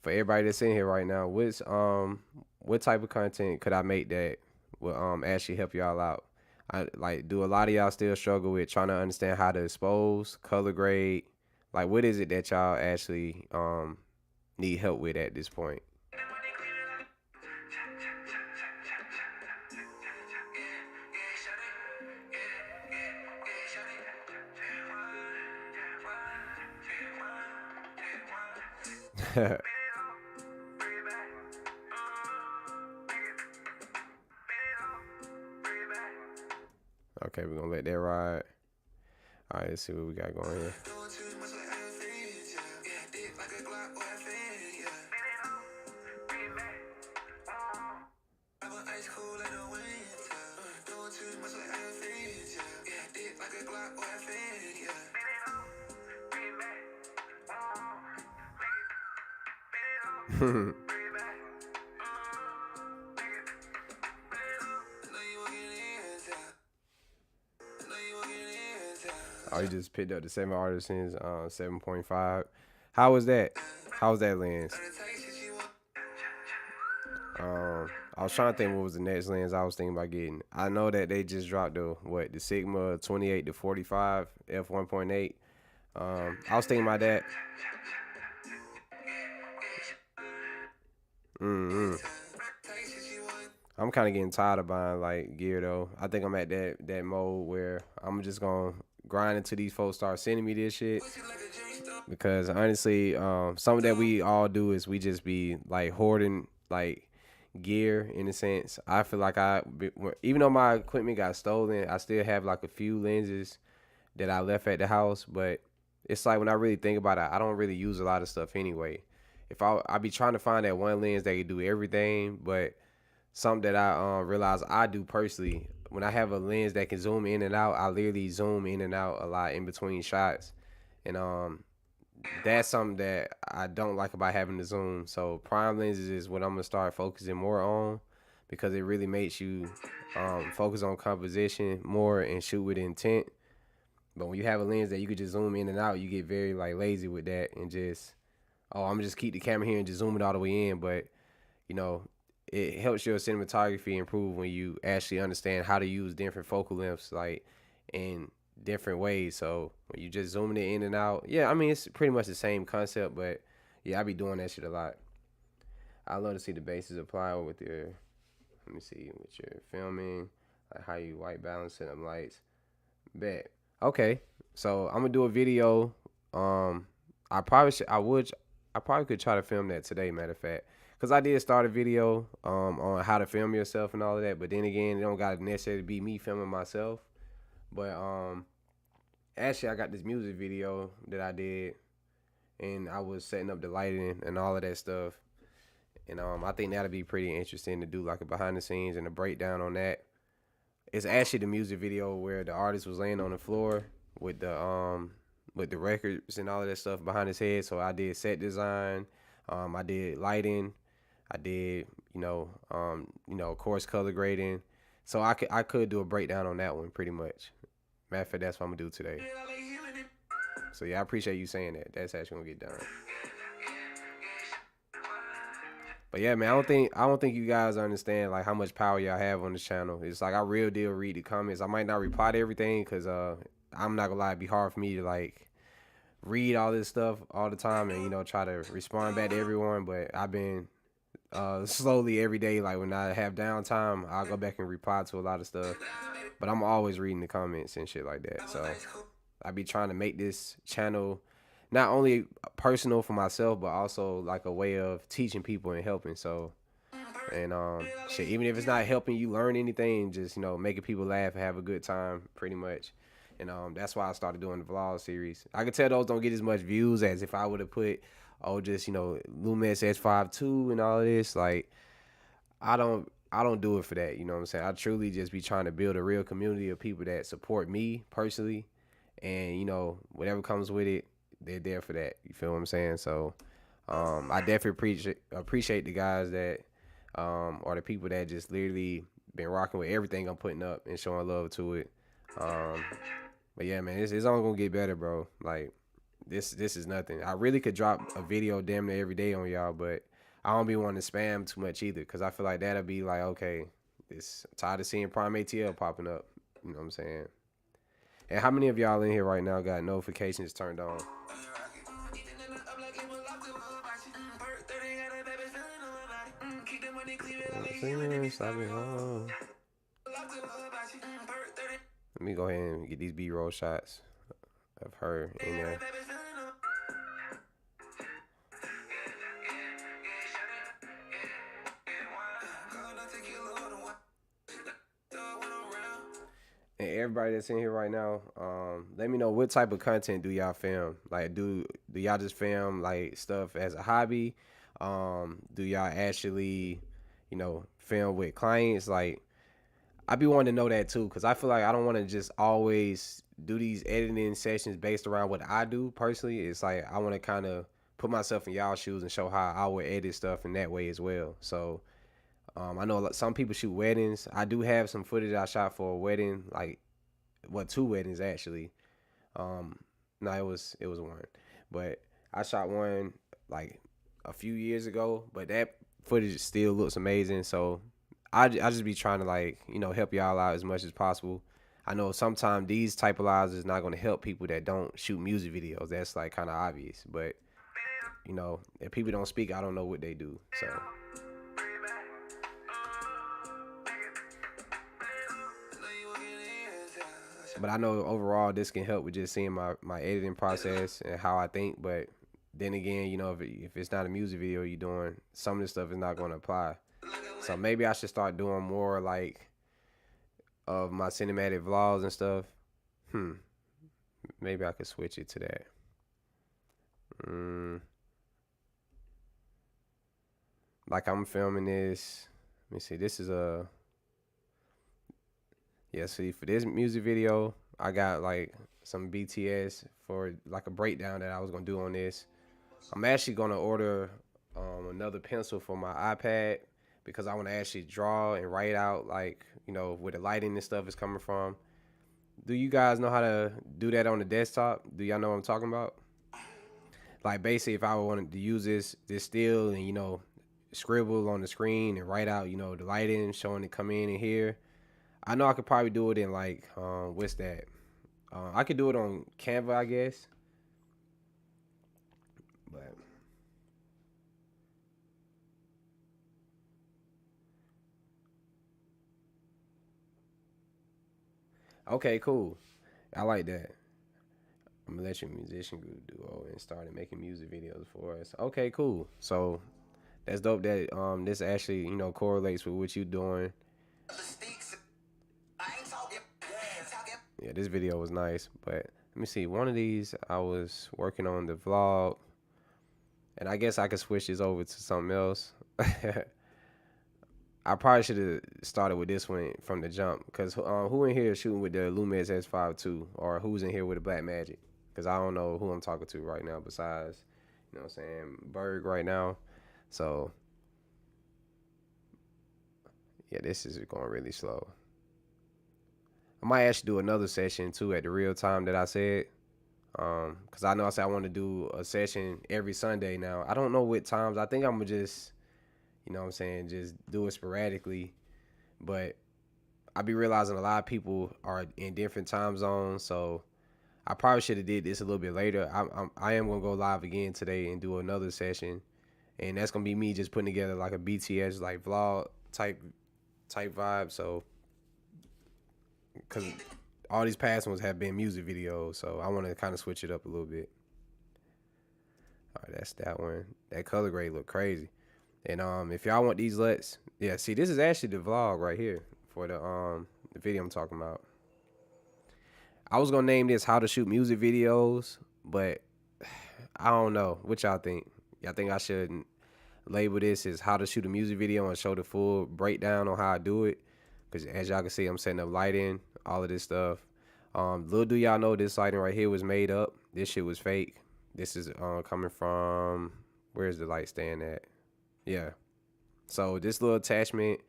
For everybody that's in here right now, what type of content could I make that will actually help y'all out? Do a lot of y'all still struggle with trying to understand how to expose, color grade? Like, what is it that y'all actually need help with at this point? Okay, we're gonna let that ride. All right, let's see what we got going here. Oh, you just picked up the 7 Artisans 7.5. How was that? How was that lens? I was trying to think what was the next lens I was thinking about getting. I know that they just dropped the Sigma 28 to 45 f1.8. I was thinking about that. I'm kind of getting tired of buying like gear though. I think I'm at that mode where I'm just gonna grind until these folks start sending me this shit. Because honestly, something that we all do is we just be like hoarding like gear in a sense. I feel like even though my equipment got stolen, I still have like a few lenses that I left at the house. But it's like when I really think about it, I don't really use a lot of stuff anyway. If I be trying to find that one lens that can do everything, but something that I realize I do personally, when I have a lens that can zoom in and out, I literally zoom in and out a lot in between shots, and that's something that I don't like about having to zoom. So prime lenses is what I'm gonna start focusing more on, because it really makes you focus on composition more and shoot with intent. But when you have a lens that you could just zoom in and out, you get very like lazy with that and just, I'm gonna just keep the camera here and just zoom it all the way in. But you know, it helps your cinematography improve when you actually understand how to use different focal lengths, like in different ways. So when you just zooming it in and out, yeah, I mean it's pretty much the same concept, but yeah, I be doing that shit a lot. I love to see the bases apply with your, let me see, with your filming, like how you white balancing them lights. Bet. Okay, so I'm gonna do a video. I probably should, I probably could try to film that today. Matter of fact, because I did start a video on how to film yourself and all of that. But then again, it don't gotta necessarily be me filming myself. But actually, I got this music video that I did. and I was setting up the lighting and all of that stuff. And I think that'll be pretty interesting to do like a behind the scenes and a breakdown on that. It's actually the music video where the artist was laying on the floor with the records and all of that stuff behind his head. So I did set design, I did lighting, I did of course color grading. So I could do a breakdown on that one pretty much. Matter of fact, that's what I'm gonna do today. So yeah, I appreciate you saying that. That's actually gonna get done. But yeah, man, I don't think you guys understand like how much power y'all have on this channel. It's like I real deal read the comments. I might not reply to everything because I'm not gonna lie, it'd be hard for me to like read all this stuff all the time and try to respond back to everyone. But I've been slowly every day, like when I have downtime, I'll go back and reply to a lot of stuff. But I'm always reading the comments and shit like that. So I be trying to make this channel not only personal for myself, but also like a way of teaching people and helping. So and shit, even if it's not helping you learn anything, just making people laugh and have a good time, pretty much. And that's why I started doing the vlog series. I can tell those don't get as much views as if I would have put just Lumens S52 and all of this. Like I don't do it for that. You know what I'm saying? I truly just be trying to build a real community of people that support me personally, and whatever comes with it, they're there for that. You feel what I'm saying? So I definitely appreciate the guys that or the people that just literally been rocking with everything I'm putting up and showing love to it. But yeah, man, it's only gonna get better, bro. Like this is nothing. I really could drop a video damn near every day on y'all, but I don't be wanting to spam too much either, cause I feel like that'll be like, okay, I'm tired of seeing Prime ATL popping up. You know what I'm saying? And how many of y'all in here right now got notifications turned on? Let me go ahead and get these B-roll shots of her in there. And everybody that's in here right now, let me know what type of content do y'all film. Like, do y'all just film like stuff as a hobby? Do y'all actually, film with clients? Like, I be wanting to know that too, because I feel like I don't want to just always do these editing sessions based around what I do personally. It's like I want to kind of put myself in y'all shoes and show how I would edit stuff in that way as well. So I know some people shoot weddings. I do have some footage I shot for a wedding, like two weddings actually. No, it was one, but I shot one like a few years ago. But that footage still looks amazing. So I just be trying to like help y'all out as much as possible. I know sometimes these type of lives is not going to help people that don't shoot music videos. That's like kind of obvious, but if people don't speak, I don't know what they do. So. But I know overall this can help with just seeing my editing process and how I think. But then again, if it's not a music video you're doing, some of this stuff is not going to apply. So maybe I should start doing more like of my cinematic vlogs and stuff. Maybe I could switch it to that. Like I'm filming this. Let me see. This is yeah, see, for this music video, I got like some BTS for like a breakdown that I was gonna do on this. I'm actually gonna order another pencil for my iPad because I want to actually draw and write out like where the lighting and stuff is coming from. Do you guys know how to do that on the desktop? Do y'all know what I'm talking about? Like basically, if I wanted to use this still and scribble on the screen and write out the lighting showing it come in and here. I know I could probably do it in like what's that? I could do it on Canva, I guess. But okay, cool. I like that. I'm gonna let your musician group duo and started making music videos for us. Okay, cool. So that's dope that this actually correlates with what you doing. Yeah, this video was nice, but let me see. One of these I was working on the vlog. And I guess I could switch this over to something else. I probably should have started with this one from the jump, because who in here is shooting with the Lumix S5 II, or who's in here with the Black Magic? Because I don't know who I'm talking to right now besides, you know what I'm saying, Berg right now. So yeah, this is going really slow. I might actually do another session too at the real time that I said. Cause I know I said I want to do a session every Sunday now. I don't know what times. I think I'm gonna just, you know what I'm saying, just do it sporadically. But I be realizing a lot of people are in different time zones, so I probably should have did this a little bit later. I am gonna go live again today and do another session, and that's gonna be me just putting together like a BTS like vlog type vibe. So, cause all these past ones have been music videos, so I want to kind of switch it up a little bit. All right, that's that one. That color grade look crazy. And if y'all want these LUTs, yeah, see, this is actually the vlog right here for the video I'm talking about. I was gonna name this "How to Shoot Music Videos," but I don't know. What y'all think? Y'all think I should label this as "How to Shoot a Music Video" and show the full breakdown on how I do it? Because as y'all can see, I'm setting up lighting, all of this stuff. Little do y'all know, this lighting right here was made up. This shit was fake. This is coming from, where's the light stand at? Yeah. So this little attachment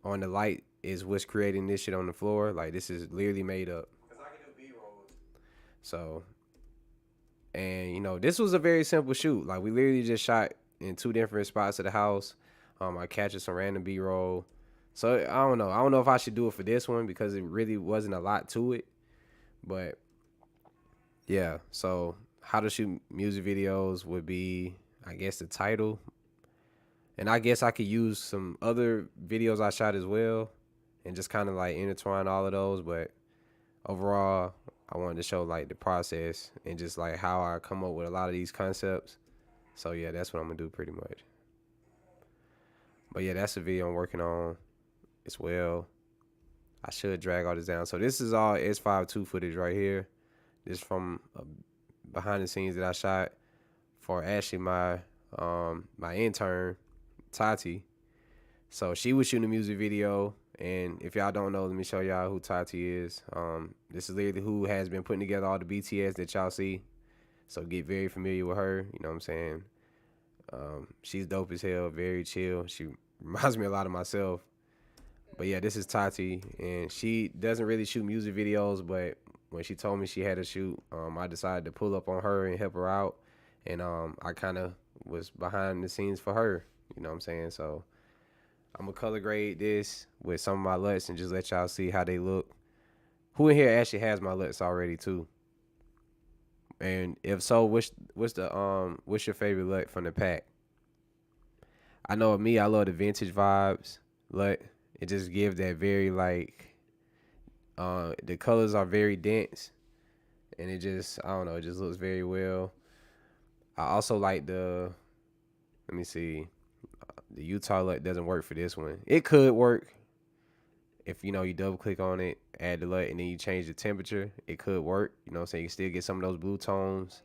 on the light is what's creating this shit on the floor. Like, this is literally made up. Cause I can do B-rolls. So, and you know, this was a very simple shoot. Like, we literally just shot in 2 different spots of the house. I captured some random B-roll. So I don't know. I don't know if I should do it for this one because it really wasn't a lot to it. But yeah, so how to shoot music videos would be, I guess, the title. And I guess I could use some other videos I shot as well and just kind of like intertwine all of those. But overall, I wanted to show like the process and just like how I come up with a lot of these concepts. So yeah, that's what I'm gonna do pretty much. But yeah, that's the video I'm working on as well. I should drag all this down. So this is all S5 II footage right here. This from behind the scenes that I shot for actually my my intern, Tati. So she was shooting a music video, and if y'all don't know, let me show y'all who Tati is. This is literally who has been putting together all the BTS that y'all see. So get very familiar with her. You know what I'm saying? She's dope as hell, very chill. She reminds me a lot of myself. But yeah, this is Tati, and she doesn't really shoot music videos, but when she told me she had to shoot, I decided to pull up on her and help her out, and I kind of was behind the scenes for her. You know what I'm saying? So I'm gonna color grade this with some of my LUTs and just let y'all see how they look. Who in here actually has my LUTs already too? And if so, what's your favorite LUT from the pack? I know of me, I love the vintage vibes LUT. It just gives that very like the colors are very dense, and it just, I don't know, it just looks very well. I also like the, let me see, the Utah LUT doesn't work for this one. It could work if you know you double click on it, add the LUT, and then you change the temperature. It could work. You know what I'm saying? You can still get some of those blue tones.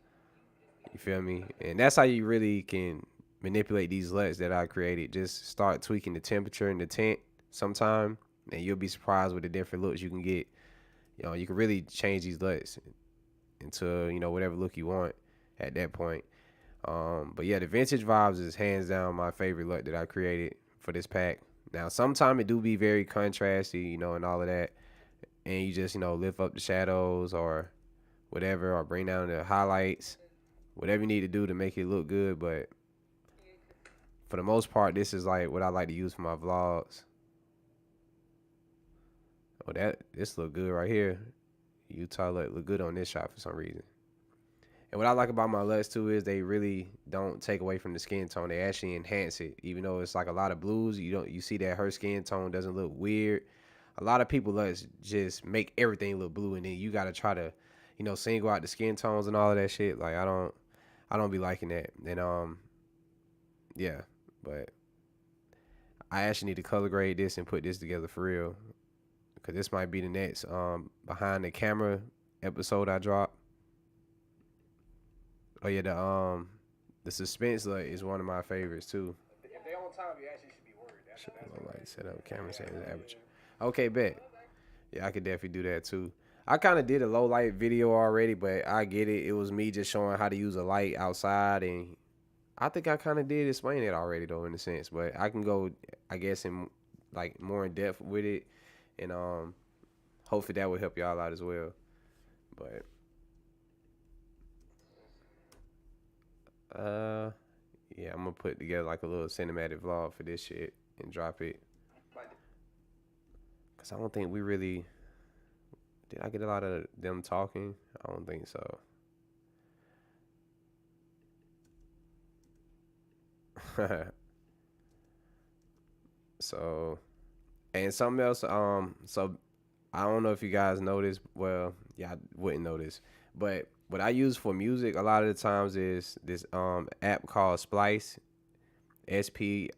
You feel me? And that's how you really can manipulate these LUTs that I created. Just start tweaking the temperature and the tint sometime, and you'll be surprised with the different looks you can get. You know, you can really change these LUTs into, you know, whatever look you want at that point. But yeah, the vintage vibes is hands down my favorite LUT that I created for this pack. Now, sometimes it do be very contrasty, you know, and all of that, and you just, you know, lift up the shadows or whatever, or bring down the highlights, whatever you need to do to make it look good. But for the most part, this is like what I like to use for my vlogs. Oh, this look good right here. Utah look good on this shot for some reason. And what I like about my LUTs too is they really don't take away from the skin tone. They actually enhance it. Even though it's like a lot of blues, you see that her skin tone doesn't look weird. A lot of people LUTs just make everything look blue, and then you gotta try to, you know, single out the skin tones and all of that shit. Like I don't be liking that. And yeah, but I actually need to color grade this and put this together for real, because this might be the next behind the camera episode I drop. Oh yeah, The suspense LUT is one of my favorites too. If they on time, you actually should be worried. Low light set up camera settings average. Okay, bet. Yeah, I could definitely do that too. I kind of did a low light video already, but I get it. It was me just showing how to use a light outside, and I think I kind of did explain it already though, in a sense. But I can go, I guess, in like more in depth with it, and hopefully that will help y'all out as well. But uh, yeah, I'm gonna put together like a little cinematic vlog for this shit and drop it. Cause I don't think we really did. I get a lot of them talking. I don't think so. So, and something else. So I don't know if you guys noticed. Well, yeah, I wouldn't notice. But what I use for music a lot of the times is this app called Splice. SPLICE.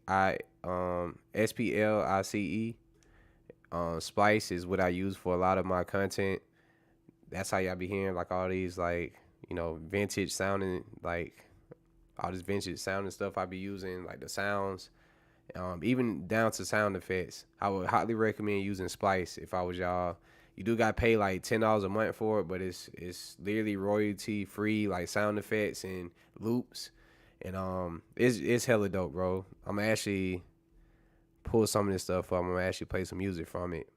Splice is what I use for a lot of my content. That's how y'all be hearing like all these like vintage sounding like all this vintage sounding stuff I be using like the sounds, even down to sound effects. I would highly recommend using Splice if I was y'all. You do got to pay like $10 a month for it, but it's literally royalty free like sound effects and loops, and it's hella dope, bro. I'm gonna actually pull some of this stuff up. I'm gonna actually play some music from it.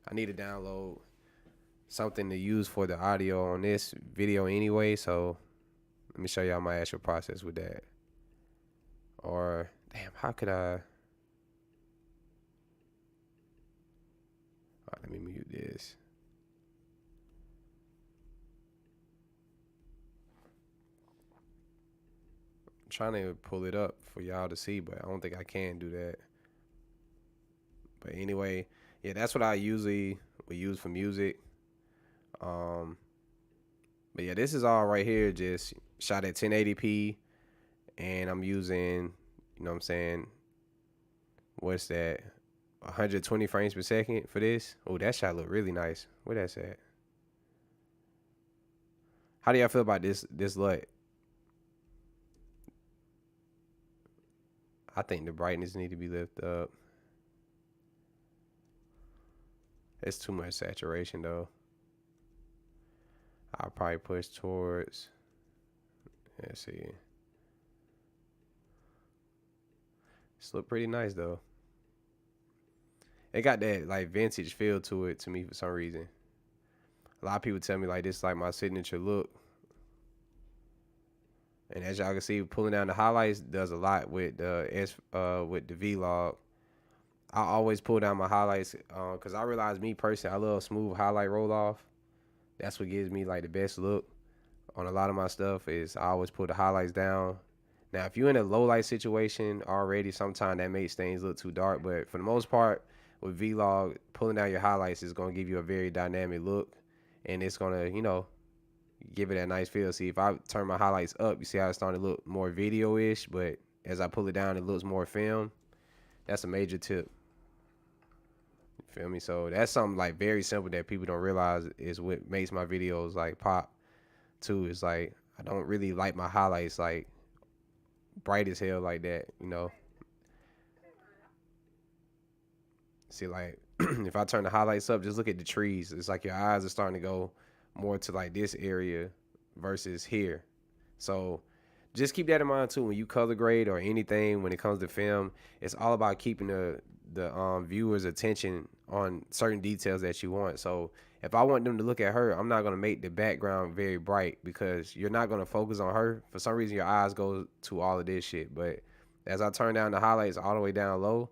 I need to download something to use for the audio on this video anyway, so let me show y'all my actual process with that. Or damn, how could I? Let me mute this. I'm trying to pull it up for y'all to see, but I don't think I can do that. But anyway, yeah, that's what I usually would use for music. Um, but yeah, this is all right here, just shot at 1080p, and I'm using, what I'm saying, what's that? 120 frames per second for this. Oh, that shot look really nice. Where that's at? How do y'all feel about this LUT? I think the brightness need to be lifted up. It's too much saturation though. I'll probably push towards. Let's see. This look pretty nice though. It got that like vintage feel to it to me for some reason. A lot of people tell me like this is like my signature look. And as y'all can see, pulling down the highlights does a lot with with the vlog. I always pull down my highlights because I realize me personally, I love smooth highlight roll off. That's what gives me like the best look on a lot of my stuff. Is I always put the highlights down. Now, if you're in a low light situation already, sometimes that makes things look too dark. But for the most part, with vlog, pulling down your highlights is gonna give you a very dynamic look, and it's gonna give it that nice feel. See, if I turn my highlights up, you see how it's starting to look more video-ish, but as I pull it down, it looks more film. That's a major tip. You feel me? So that's something like very simple that people don't realize is what makes my videos like pop too. It's like I don't really like my highlights like bright as hell like that. See, like if I turn the highlights up, just look at the trees. It's like your eyes are starting to go more to like this area versus here. So just keep that in mind too when you color grade or anything when it comes to film. It's all about keeping the viewer's attention on certain details that you want. So if I want them to look at her, I'm not gonna make the background very bright because you're not gonna focus on her. For some reason, your eyes go to all of this shit. But as I turn down the highlights all the way down low,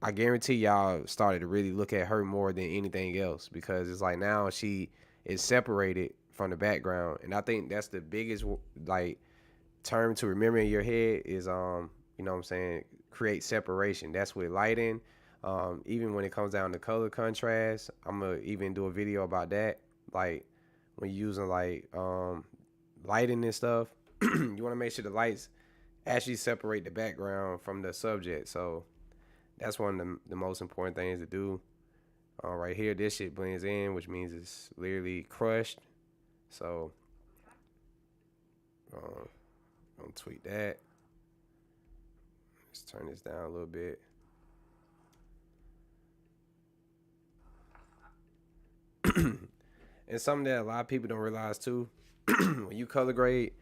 I guarantee y'all started to really look at her more than anything else because it's like now she is separated from the background, and I think that's the biggest like term to remember in your head is what I'm saying, create separation. That's with lighting. Even when it comes down to color contrast, I'm gonna even do a video about that. Like when you're using like lighting and stuff, you want to make sure the lights actually separate the background from the subject. So that's one of the most important things to do. Right here, this shit blends in, which means it's literally crushed. So, gonna tweak that. Let's turn this down a little bit. And something that a lot of people don't realize too, when you color grade,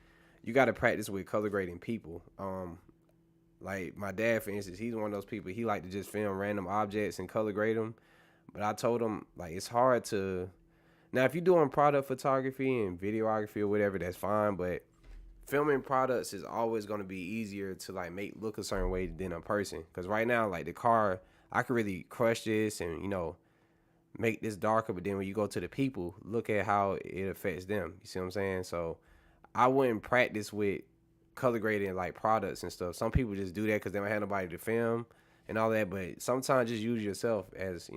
you got to practice with color grading people. Like my dad, for instance, he's one of those people. He like to just film random objects and color grade them. But I told him like it's hard to. Now, if you're doing product photography and videography or whatever, that's fine. But filming products is always going to be easier to like make look a certain way than a person. Because right now, like the car, I could really crush this and make this darker. But then when you go to the people, look at how it affects them. You see what I'm saying? So I wouldn't practice with color grading like products and stuff. Some people just do that because they don't have nobody to film and all that. But sometimes just use yourself as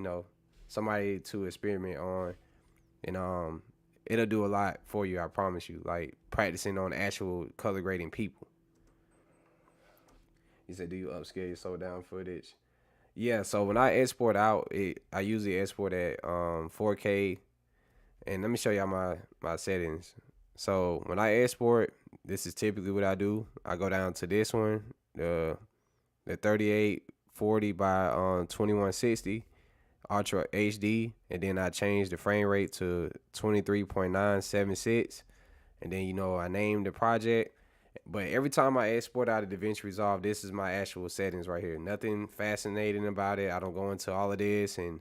somebody to experiment on, and it'll do a lot for you. I promise you. Like practicing on actual color grading people. You said, do you upscale your slow down footage? Yeah. So when I export out, I usually export at 4K, and let me show y'all my settings. So when I export, this is typically what I do. I go down to this one, the 3840 by 2160 Ultra HD, and then I change the frame rate to 23.976, and then I name the project. But every time I export out of DaVinci Resolve, this is my actual settings right here. Nothing fascinating about it. I don't go into all of this and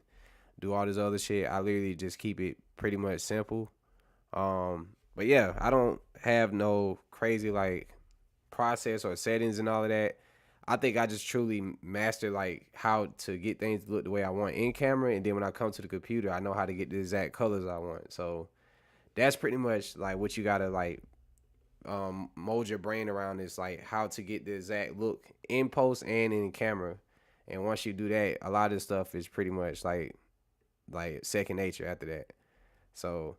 do all this other shit. I literally just keep it pretty much simple. But yeah, I don't have no crazy like process or settings and all of that. I think I just truly master like how to get things to look the way I want in camera, and then when I come to the computer, I know how to get the exact colors I want. So that's pretty much like what you gotta like mold your brain around, is like how to get the exact look in post and in camera. And once you do that, a lot of stuff is pretty much like second nature after that. So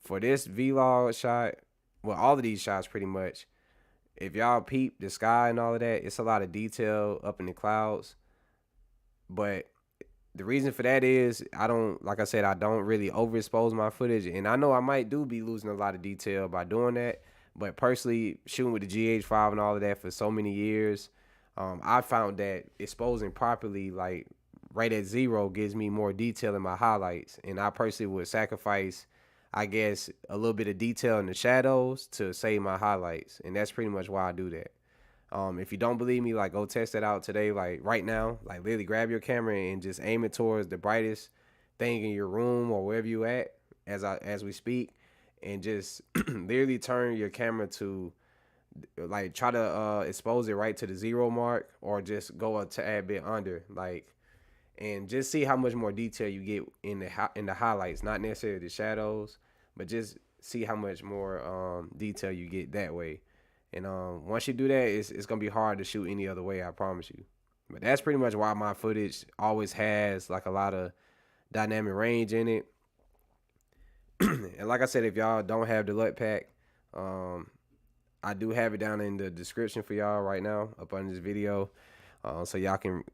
for this vlog shot, well, all of these shots pretty much, if y'all peep the sky and all of that, it's a lot of detail up in the clouds. But the reason for that is I don't really overexpose my footage, and I know I might be losing a lot of detail by doing that. But personally, shooting with the GH5 and all of that for so many years, I found that exposing properly, like right at zero, gives me more detail in my highlights. And I personally would sacrifice, I guess, a little bit of detail in the shadows to save my highlights. And that's pretty much why I do that. If you don't believe me, like go test it out today, like right now, like literally grab your camera and just aim it towards the brightest thing in your room or wherever you at as we speak, and just literally turn your camera to like try to expose it right to the zero mark, or just go a tad bit under, like, and just see how much more detail you get in the highlights, not necessarily the shadows, but just see how much more detail you get that way. And once you do that, it's gonna be hard to shoot any other way, I promise you. But that's pretty much why my footage always has like a lot of dynamic range in it. And like I said, if y'all don't have the LUT pack, I do have it down in the description for y'all right now up under this video, so y'all can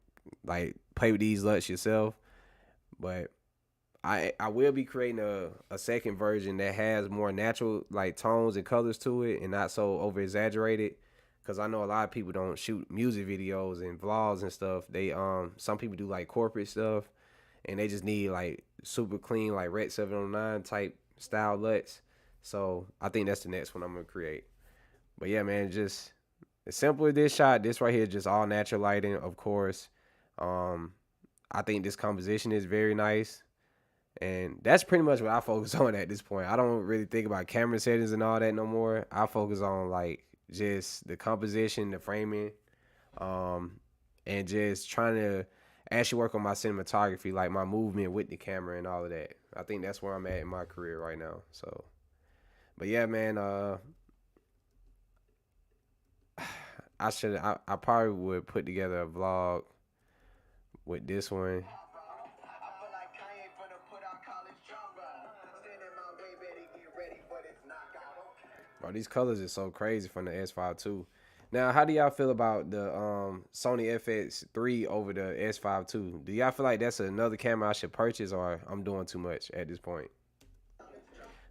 like play with these LUTs yourself. But I will be creating a second version that has more natural like tones and colors to it, and not so over exaggerated, because I know a lot of people don't shoot music videos and vlogs and stuff. They some people do like corporate stuff, and they just need like super clean like Rec 709 type style LUTs. So I think that's the next one I'm gonna create. But yeah, man, just as simple as this shot. This right here, just all natural lighting, of course. I think this composition is very nice, and that's pretty much what I focus on at this point. I don't really think about camera settings and all that no more. I focus on like just the composition, the framing, and just trying to actually work on my cinematography, like my movement with the camera and all of that. I think that's where I'm at in my career right now. So, but yeah, man, I probably would put together a vlog with this one. Bro, these colors are so crazy from the S5 II. Now, how do y'all feel about the Sony FX3 over the S5 II? Do y'all feel like that's another camera I should purchase, or I'm doing too much at this point?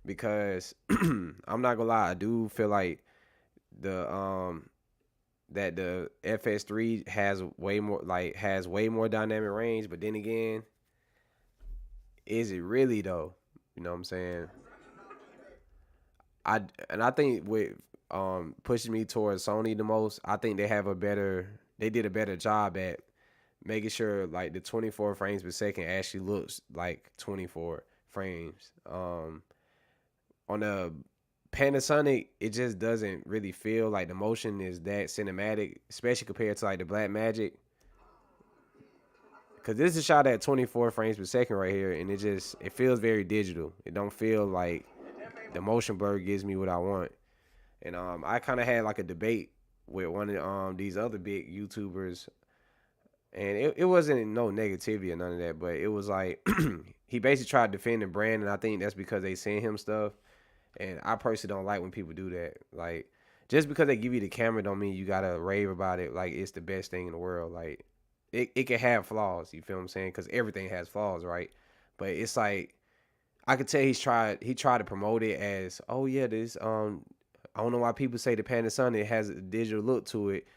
Because I'm not gonna lie, I do feel like the that the FS3 has way more dynamic range, but then again, is it really though? You know what I'm saying? I think with pushing me towards Sony the most, I think they did a better job at making sure like the 24 frames per second actually looks like 24 frames. On the Panasonic, it just doesn't really feel like the motion is that cinematic, especially compared to like the Black Magic. Cause this is shot at 24 frames per second right here, and it feels very digital. It don't feel like the motion blur gives me what I want. And I kind of had like a debate with one of these other big YouTubers, and it wasn't no negativity or none of that, but it was like he basically tried to defend the brand, and I think that's because they send him stuff, and I personally don't like when people do that. Like just because they give you the camera don't mean you gotta rave about it like it's the best thing in the world. Like it can have flaws. You feel what I'm saying? Because everything has flaws, right? But it's like I could tell he tried to promote it as, oh yeah, this I don't know why people say the Panasonic has a digital look to it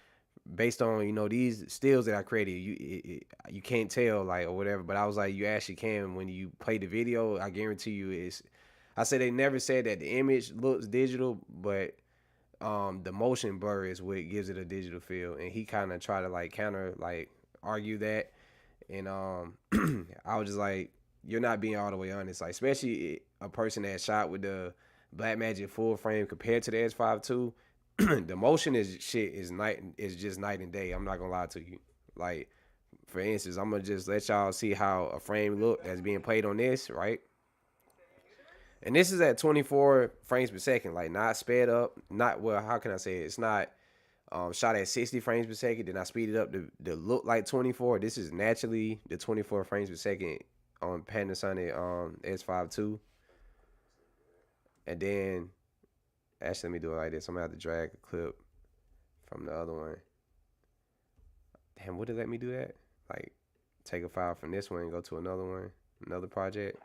based on these stills that I created. You can't tell like or whatever, but I was like you actually can when you play the video. I guarantee you it's. I said they never said that the image looks digital, but the motion blur is what gives it a digital feel, and he kind of tried to like counter like argue that, and I was just like, you're not being all the way honest, like especially a person that shot with the Blackmagic full frame compared to the S5 II. The motion is just night and day. I'm not gonna lie to you. Like for instance, I'm gonna just let y'all see how a frame look that's being played on this, right? And this is at 24 frames per second, like not sped up. Not well. How can I say it? It's not shot at 60 frames per second. Then I speed it up to look like 24. This is naturally the 24 frames per second on Panasonic S5 II. And then actually, let me do it like this. I'm gonna have to drag a clip from the other one. Damn, would it let me do that? Like, take a file from this one and go to another one, another project.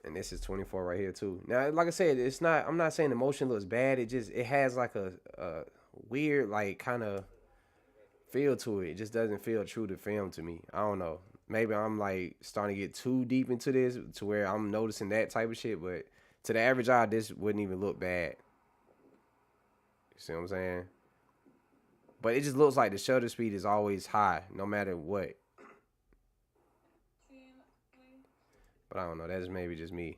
And this is 24 right here too. Now, like I said, it's not. I'm not saying the motion looks bad. It has like a weird like kind of feel to it. It just doesn't feel true to film to me. I don't know. Maybe I'm like starting to get too deep into this to where I'm noticing that type of shit. But to the average eye, this wouldn't even look bad. You see what I'm saying? But it just looks like the shutter speed is always high, no matter what. But I don't know. That's maybe just me.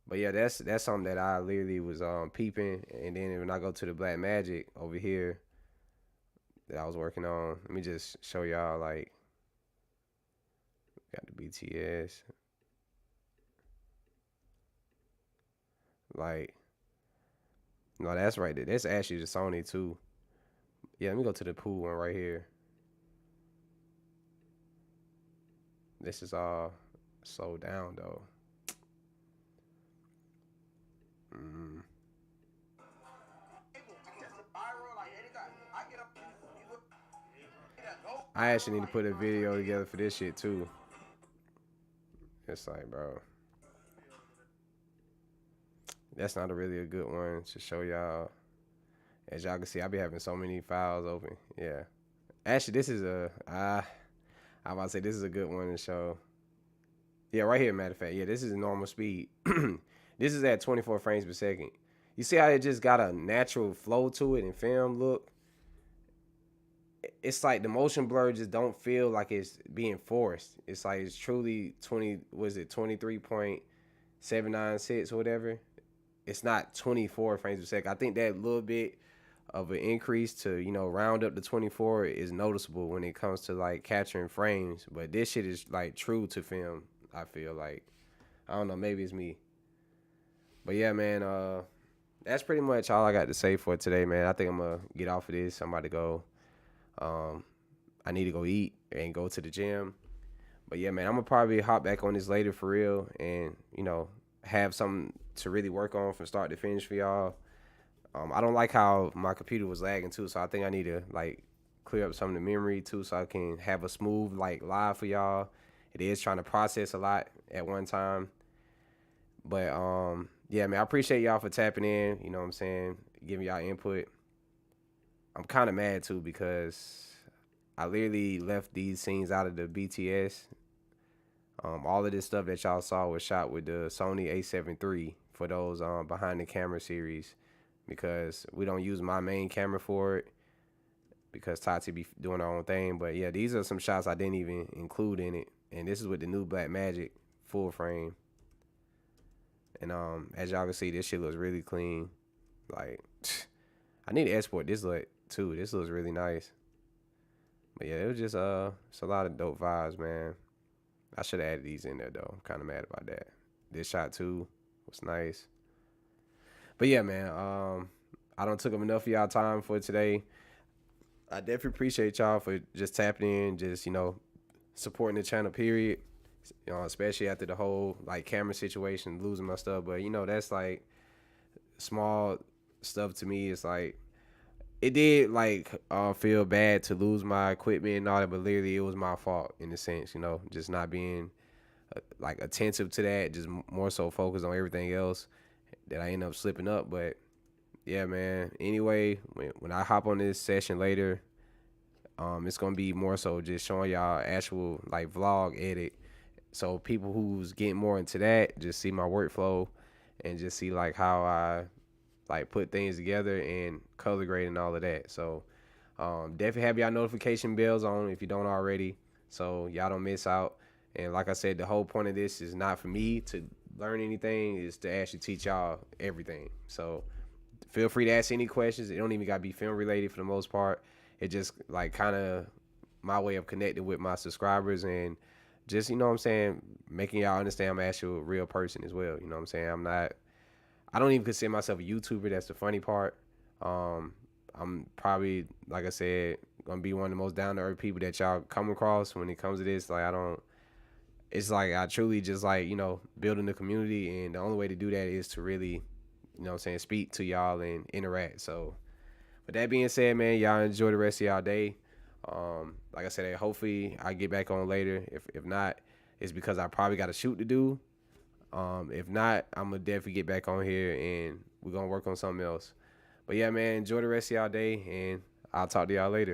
But yeah, that's something that I literally was peeping, and then when I go to the Black Magic over here that I was working on, let me just show y'all like got the BTS, like no, that's right there. That's actually the Sony too. Yeah, let me go to the pool one right here. This is all slowed down though. Mm. I actually need to put a video together for this shit too. It's like, bro, that's not really a good one to show y'all. As y'all can see, I be having so many files open. Yeah. Actually, this is I'm about to say this is a good one to show. Yeah, right here, matter of fact. Yeah, this is a normal speed. This is at 24 frames per second. You see how it just got a natural flow to it and film look? It's like the motion blur just don't feel like it's being forced. It's like it's truly 23.796 or whatever. It's not 24 frames per second. I think that little bit of an increase to round up to 24 is noticeable when it comes to like capturing frames. But this shit is like true to film. I feel like I don't know. Maybe it's me. But yeah, man. That's pretty much all I got to say for today, man. I think I'm gonna get off of this. I'm about to go. Um, I need to go eat and go to the gym. But yeah, man, I'm gonna probably hop back on this later for real, and have something to really work on from start to finish for y'all. I don't like how my computer was lagging too, so I think I need to like clear up some of the memory too, so I can have a smooth like live for y'all. it is trying to process a lot at one time. But yeah, man, I appreciate y'all for tapping in. You know what I'm saying? Giving y'all input. I'm kind of mad too because I literally left these scenes out of the BTS. All of this stuff that y'all saw was shot with the Sony A7 III for those behind the camera series because we don't use my main camera for it because Tati be doing her own thing. But yeah, these are some shots I didn't even include in it, and this is with the new Blackmagic full frame. And as y'all can see, this shit looks really clean. Like, I need to export this look too. This looks really nice. But yeah, it was just it's a lot of dope vibes, man. I should have added these in there though. I'm kind of mad about that. This shot too was nice. But yeah, man. I don't took up enough of y'all time for today. I definitely appreciate y'all for just tapping in, just supporting the channel. Period. Especially after the whole like camera situation, losing my stuff. But that's like small stuff to me. It's like it did like feel bad to lose my equipment and all that, but literally it was my fault in a sense. Just not being like attentive to that, just more so focused on everything else that I end up slipping up. But yeah, man. Anyway, when I hop on this session later, it's gonna be more so just showing y'all actual like vlog edit, so people who's getting more into that just see my workflow and just see like how I like put things together and color grade and all of that. So definitely have y'all notification bells on if you don't already, so y'all don't miss out. And like I said, the whole point of this is not for me to learn anything, is to actually teach y'all everything. So feel free to ask any questions. It don't even gotta be film related for the most part. It just like kind of my way of connecting with my subscribers and just what I'm saying, making y'all understand I'm actually a real person as well. What I'm saying? I don't even consider myself a YouTuber. That's the funny part. I'm probably, like I said, gonna be one of the most down to earth people that y'all come across when it comes to this. Like it's like I truly just like, building the community, and the only way to do that is to really, what I'm saying, speak to y'all and interact. So with that being said, man, y'all enjoy the rest of y'all day. Like I said, hopefully I get back on later. If not, it's because I probably got a shoot to do. If not, I'm gonna definitely get back on here and we're gonna work on something else. But yeah, man, enjoy the rest of y'all day, and I'll talk to y'all later.